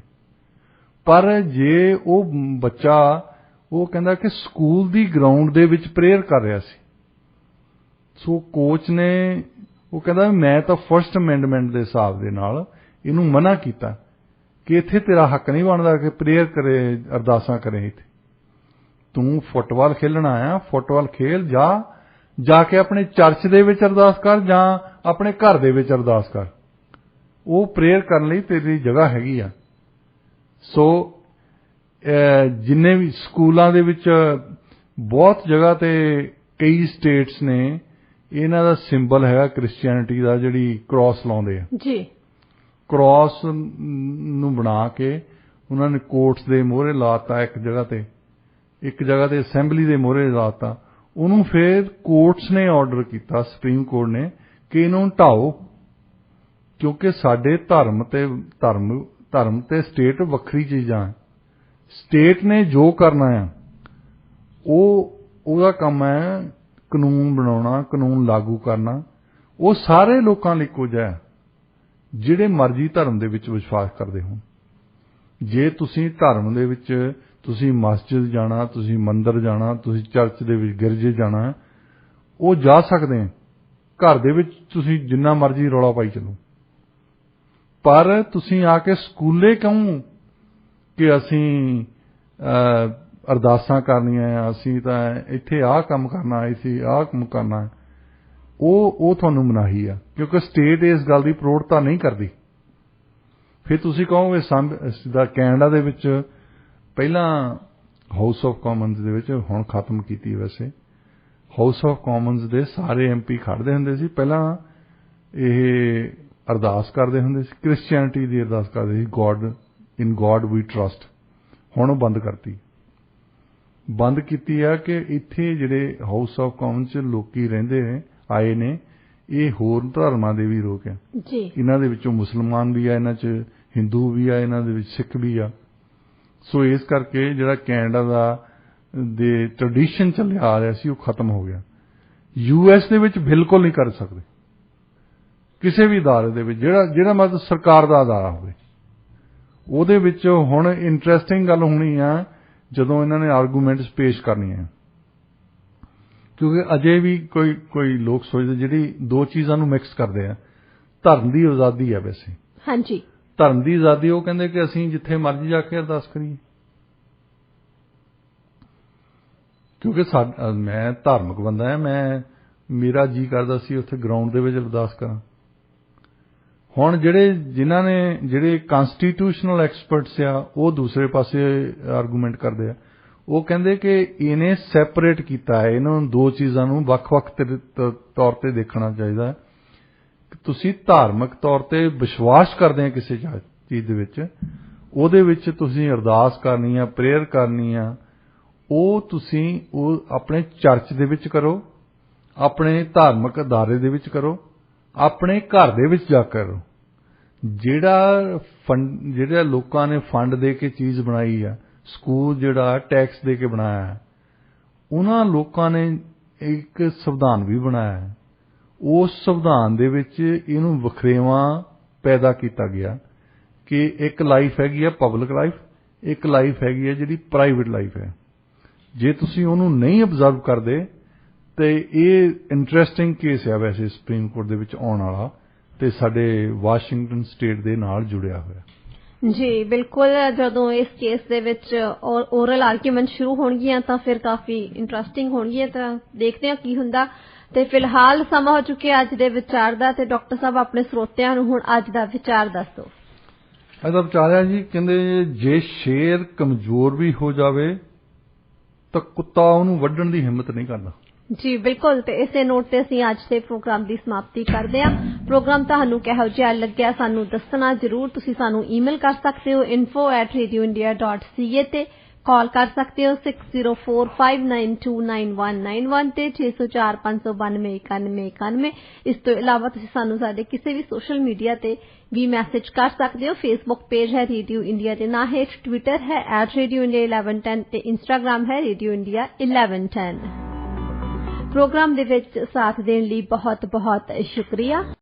ਪਰ ਜੇ ਉਹ ਬੱਚਾ ਉਹ ਕਹਿੰਦਾ ਕਿ ਸਕੂਲ ਦੀ ਗਰਾਊਂਡ ਦੇ ਵਿੱਚ ਪ੍ਰੇਅਰ ਕਰ ਰਿਹਾ ਸੀ, ਸੋ ਕੋਚ ਨੇ ਉਹ ਕਹਿੰਦਾ ਮੈਂ ਤਾਂ ਫਰਸਟ ਅਮੈਂਡਮੈਂਟ ਦੇ ਹਿਸਾਬ ਦੇ ਨਾਲ ਇਹਨੂੰ ਮਨਾ ਕੀਤਾ ਕਿ ਇੱਥੇ ਤੇਰਾ ਹੱਕ ਨਹੀਂ ਬਣਦਾ ਕਿ ਪ੍ਰੇਅਰ ਕਰੇ, ਅਰਦਾਸਾਂ ਕਰੇ। ਇੱਥੇ ਤੂੰ ਫੁੱਟਬਾਲ ਖੇਲਣਾ ਆਇਆ, ਫੁੱਟਬਾਲ ਖੇਲ, ਜਾ ਕੇ ਆਪਣੇ ਚਰਚ ਦੇ ਵਿੱਚ ਅਰਦਾਸ ਕਰ ਜਾਂ ਆਪਣੇ ਘਰ ਦੇ ਵਿੱਚ ਅਰਦਾਸ ਕਰ, ਉਹ ਪ੍ਰੇਅਰ ਕਰਨ ਲਈ ਤੇਰੀ ਜਗ੍ਹਾ ਹੈਗੀ ਆ। ਸੋ ਜਿੰਨੇ ਵੀ ਸਕੂਲਾਂ ਦੇ ਵਿੱਚ ਬਹੁਤ ਜਗ੍ਹਾ ਤੇ ਕਈ ਸਟੇਟਸ ਨੇ ਇਹਨਾਂ ਦਾ ਸਿੰਬਲ ਹੈਗਾ ਕ੍ਰਿਸਚੀਅਨਿਟੀ ਦਾ, ਜਿਹੜੀ ਕ੍ਰਾਸ ਲਾਉਂਦੇ ਆ ਜੀ, ਕ੍ਰਾਸ ਨੂੰ ਬਣਾ ਕੇ ਉਹਨਾਂ ਨੇ ਕੋਰਟਸ ਦੇ ਮੂਹਰੇ ਲਾਤਾ, ਇੱਕ ਜਗ੍ਹਾ ਤੇ ਅਸੈਂਬਲੀ ਦੇ ਮੂਹਰੇ ਲਾਤਾ। ਉਹਨੂੰ ਫਿਰ ਕੋਰਟਸ ਨੇ ਆਰਡਰ ਕੀਤਾ, ਸੁਪਰੀਮ ਕੋਰਟ ਨੇ, ਕਿ ਇਹਨੂੰ ਢਾਓ, ਕਿਉਂਕਿ ਸਾਡੇ ਧਰਮ ਤੇ ਸਟੇਟ ਵੱਖਰੀ ਚੀਜ਼ਾਂ। ਸਟੇਟ ਨੇ ਜੋ ਕਰਨਾ ਆ ਉਹਦਾ ਕੰਮ ਹੈ ਕਾਨੂੰਨ ਬਣਾਉਣਾ, ਕਾਨੂੰਨ ਲਾਗੂ ਕਰਨਾ। ਉਹ ਸਾਰੇ ਲੋਕਾਂ ਲਈ ਕੁਝ ਹੈ ਜਿਹੜੇ ਮਰਜ਼ੀ ਧਰਮ ਦੇ ਵਿੱਚ ਵਿਸ਼ਵਾਸ ਕਰਦੇ ਹੋਣ। ਜੇ ਤੁਸੀਂ ਧਰਮ ਦੇ ਵਿੱਚ ਤੁਸੀਂ ਮਸਜਿਦ ਜਾਣਾ, ਤੁਸੀਂ ਮੰਦਿਰ ਜਾਣਾ, ਤੁਸੀਂ ਚਰਚ ਦੇ ਵਿੱਚ ਗਿਰਜੇ ਜਾਣਾ, ਉਹ ਜਾ ਸਕਦੇ। ਘਰ ਦੇ ਵਿੱਚ ਤੁਸੀਂ ਜਿੰਨਾ ਮਰਜ਼ੀ ਰੌਲਾ ਪਾਈ ਚੱਲੋ, ਪਰ ਤੁਸੀਂ ਆ ਕੇ ਸਕੂਲੇ ਕਹੋ ਕਿ ਅਸੀਂ ਅਰਦਾਸਾਂ ਕਰਨੀਆਂ, ਅਸੀਂ ਤਾਂ ਇੱਥੇ ਆਹ ਕੰਮ ਕਰਨਾ, ਅਸੀਂ ਆਹ ਕੰਮ ਕਰਨਾ, ਉਹ ਤੁਹਾਨੂੰ ਮਨਾਹੀ ਆ, ਕਿਉਂਕਿ ਸਟੇਟ ਇਸ ਗੱਲ ਦੀ ਪ੍ਰੋੜਤਾ ਨਹੀਂ ਕਰਦੀ। ਫਿਰ ਤੁਸੀਂ ਕਹੋਗੇ ਦਾ ਕੈਨੇਡਾ ਦੇ ਵਿੱਚ ਪਹਿਲਾਂ ਹਾਊਸ ਆਫ ਕਾਮਨਸ ਦੇ ਵਿੱਚ, ਹੁਣ ਖਤਮ ਕੀਤੀ ਵੈਸੇ, ਹਾਊਸ ਆਫ ਕਾਮਨਸ ਦੇ ਸਾਰੇ MP ਖੜਦੇ ਹੁੰਦੇ ਸੀ। ਪਹਿਲਾਂ ਇਹ ਅਰਦਾਸ ਕਰਦੇ ਹੁੰਦੇ ਸੀ, ਕ੍ਰਿਸਚੀਅਨਿਟੀ ਦੀ ਅਰਦਾਸ ਕਰਦੇ ਸੀ, ਇਨ ਗॉड ਵੀ ਟਰਸਟ। ਹੁਣ ਉਹ ਬੰਦ ਕੀਤੀ ਆ ਕਿ ਇੱਥੇ ਜਿਹੜੇ ਹਾਊਸ ਆਫ ਕਾਮਨਸ 'ਚ ਲੋਕੀ ਰਹਿੰਦੇ ਆਏ ਨੇ, ਇਹ ਹੋਰ ਧਰਮਾਂ ਦੇ ਵੀ ਲੋਕ ਆ ਜੀ। ਇਹਨਾਂ ਦੇ ਵਿੱਚੋਂ ਮੁਸਲਮਾਨ ਵੀ ਆ, ਇਹਨਾਂ 'ਚ ਹਿੰਦੂ ਵੀ ਆ, ਇਹਨਾਂ ਦੇ ਵਿੱਚ ਸਿੱਖ ਵੀ ਆ। ਸੋ ਇਸ ਕਰਕੇ ਜਿਹੜਾ ਕੈਨੇਡਾ ਦੇ ਟ੍ਰੈਡੀਸ਼ਨ ਚੱਲਿਆ ਆ ਰਿਹਾ ਸੀ, ਉਹ ਖਤਮ ਹੋ ਗਿਆ। US ਦੇ ਵਿੱਚ ਬਿਲਕੁਲ ਨਹੀਂ ਕਰ ਸਕਦੇ, ਕਿਸੇ ਵੀ ਅਦਾਰੇ ਦੇ ਵਿੱਚ, ਜਿਹੜਾ ਮਤਲਬ ਸਰਕਾਰ ਦਾ ਅਦਾਰਾ ਹੋਵੇ, ਉਹਦੇ ਵਿੱਚ। ਹੁਣ ਇੰਟਰਸਟਿੰਗ ਗੱਲ ਹੋਣੀ ਆ ਜਦੋਂ ਇਹਨਾਂ ਨੇ ਆਰਗੂਮੈਂਟਸ ਪੇਸ਼ ਕਰਨੀਆਂ, ਕਿਉਂਕਿ ਅਜੇ ਵੀ ਕੋਈ ਲੋਕ ਸੋਚਦੇ ਜਿਹੜੀ ਦੋ ਚੀਜ਼ਾਂ ਨੂੰ ਮਿਕਸ ਕਰਦੇ ਆ। ਧਰਮ ਦੀ ਆਜ਼ਾਦੀ ਹੈ ਵੈਸੇ, ਹਾਂਜੀ, ਧਰਮ ਦੀ ਆਜ਼ਾਦੀ। ਉਹ ਕਹਿੰਦੇ ਕਿ ਅਸੀਂ ਜਿੱਥੇ ਮਰਜ਼ੀ ਜਾ ਕੇ ਅਰਦਾਸ ਕਰੀਏ, ਕਿਉਂਕਿ ਮੈਂ ਧਾਰਮਿਕ ਬੰਦਾ ਹਾਂ, ਮੇਰਾ ਜੀ ਕਰਦਾ ਸੀ ਉੱਥੇ ਗਰਾਊਂਡ ਦੇ ਵਿੱਚ ਅਰਦਾਸ ਕਰਾਂ। ਹੁਣ ਜਿਹੜੇ ਕਨਸਟੀਟਿਊਸ਼ਨਲ ਐਕਸਪਰਟਸ ਆ, ਉਹ ਦੂਸਰੇ ਪਾਸੇ ਆਰਗੂਮੈਂਟ ਕਰਦੇ ਆ। ਉਹ ਕਹਿੰਦੇ ਕਿ ਇਹਨੇ ਸੈਪਰੇਟ ਕੀਤਾ ਹੈ, ਇਹਨਾਂ ਨੂੰ ਦੋ ਚੀਜ਼ਾਂ ਨੂੰ ਵੱਖ-ਵੱਖ ਤੌਰ ਤੇ ਦੇਖਣਾ ਚਾਹੀਦਾ। ਤੁਸੀਂ ਧਾਰਮਿਕ ਤੌਰ ਤੇ ਵਿਸ਼ਵਾਸ ਕਰਦੇ ਆ ਕਿਸੇ ਚੀਜ਼ ਦੇ ਵਿੱਚ, ਉਹਦੇ ਵਿੱਚ ਤੁਸੀਂ ਅਰਦਾਸ ਕਰਨੀ ਆ, ਪ੍ਰੇਅਰ ਕਰਨੀ ਆ, ਉਹ ਤੁਸੀਂ ਆਪਣੇ ਚਰਚ ਦੇ ਵਿੱਚ ਕਰੋ, ਆਪਣੇ ਧਾਰਮਿਕ ਅਦਾਰੇ ਦੇ ਵਿੱਚ ਕਰੋ, ਆਪਣੇ ਘਰ ਦੇ ਵਿੱਚ ਜਾ ਕੇ ਕਰੋ। ਜਿਹੜਾ ਲੋਕਾਂ ਨੇ ਫੰਡ ਦੇ ਕੇ ਚੀਜ਼ ਬਣਾਈ ਆ, ਸਕੂਲ ਜਿਹੜਾ ਟੈਕਸ ਦੇ ਕੇ ਬਣਾਇਆ ਹੈ, ਉਹਨਾਂ ਲੋਕਾਂ ਨੇ ਇੱਕ ਸੰਵਿਧਾਨ ਵੀ ਬਣਾਇਆ ਹੈ। ਉਸ ਸੰਵਿਧਾਨ ਦੇ ਵਿੱਚ ਇਹਨੂੰ ਵਖਰੇਵਾਂ ਪੈਦਾ ਕੀਤਾ ਗਿਆ ਕਿ ਇੱਕ ਲਾਈਫ ਹੈਗੀ ਆ ਪਬਲਿਕ ਲਾਈਫ, ਇੱਕ ਲਾਈਫ ਹੈਗੀ ਆ ਜਿਹੜੀ ਪ੍ਰਾਈਵੇਟ ਲਾਈਫ ਹੈ। ਜੇ ਤੁਸੀਂ ਉਹਨੂੰ ਨਹੀਂ ਅਬਜ਼ਰਵ ਕਰਦੇ ਤੇ ਇਹ ਇੰਟਰਸਟਿੰਗ ਕੇਸ ਹੈ ਵੈਸੇ ਸੁਪਰੀਮ ਕੋਰਟ ਦੇ ਵਿੱਚ ਆਉਣ ਵਾਲਾ, ਤੇ ਸਾਡੇ ਵਾਸ਼ਿੰਗਟਨ ਸਟੇਟ ਦੇ ਨਾਲ ਜੁੜਿਆ ਹੋਇਆ। ਜੀ ਬਿਲਕੁਲ, ਜਦੋਂ ਇਸ ਕੇਸ ਦੇ ਵਿੱਚ ਓਰਲ ਆਰਗੂਮੈਂਟ ਸ਼ੁਰੂ ਹੋਣਗੀਆਂ ਤਾਂ ਫਿਰ ਕਾਫੀ ਇੰਟਰਸਟਿੰਗ ਹੋਣਗੀਆਂ, ਤਾਂ ਦੇਖਦੇ ਹਾਂ ਕੀ ਹੁੰਦਾ। ਤੇ ਫਿਲਹਾਲ ਸਮਾਂ ਹੋ ਚੁੱਕਿਆ ਅੱਜ ਦੇ ਵਿਚਾਰ ਦਾ, ਤੇ ਡਾਕਟਰ ਸਾਹਿਬ ਆਪਣੇ ਸਰੋਤਿਆਂ ਨੂੰ ਹੁਣ ਅੱਜ ਦਾ ਵਿਚਾਰ ਦੱਸੋ। ਅੱਜ ਦਾ ਵਿਚਾਰ ਹੈ ਜੀ, ਕਹਿੰਦੇ ਜੇ ਸ਼ੇਰ ਕਮਜ਼ੋਰ ਵੀ ਹੋ ਜਾਵੇ ਤਾਂ ਕੁੱਤਾ ਉਹਨੂੰ ਵੱਢਣ ਦੀ ਹਿੰਮਤ ਨਹੀਂ ਕਰਦਾ। ਜੀ ਬਿਲਕੁਲ, ਤੇ ਇਸੇ ਨੋਟ ਤੇ ਅਸੀਂ ਅੱਜ ਦੇ ਪ੍ਰੋਗਰਾਮ ਦੀ ਸਮਾਪਤੀ ਕਰਦੇ ਹਾਂ। ਪ੍ਰੋਗਰਾਮ ਤੁਹਾਨੂੰ ਕਿਹੋ ਜਿਹਾ ਲੱਗਿਆ ਸਾਨੂੰ ਦੱਸਣਾ ਜ਼ਰੂਰ। ਤੁਸੀਂ ਸਾਨੂੰ ਈਮੇਲ ਕਰ ਸਕਦੇ ਹੋ info@radioindia.ca ਤੇ ਕਾਲ ਕਰ ਸਕਦੇ ਹੋ 6045929191 ਤੇ 6045929191। ਇਸ ਤੋਂ ਇਲਾਵਾ ਤੁਸੀਂ ਸਾਨੂੰ ਸਾਡੇ ਕਿਸੇ ਵੀ ਸੋਸ਼ਲ ਮੀਡੀਆ ਤੇ ਵੀ ਮੈਸੇਜ ਕਰ ਸਕਦੇ ਹੋ। ਫੇਸਬੁੱਕ ਪੇਜ ਹੈ ਰੇਡੀਓ ਇੰਡੀਆ ਦੇ ਨਾਂ ਹੇਠ, ਟਵਿੱਟਰ ਹੈ @radioindia1110 ਤੇ ਇੰਸਟਾਗ੍ਰਾਮ ਹੈ ਰੇਡੀਓ ਇੰਡੀਆ 1110। ਪ੍ਰੋਗਰਾਮ ਦੇ ਵਿੱਚ ਸਾਥ ਦੇਣ ਲਈ ਬਹੁਤ ਬਹੁਤ ਸ਼ੁਕਰੀਆ।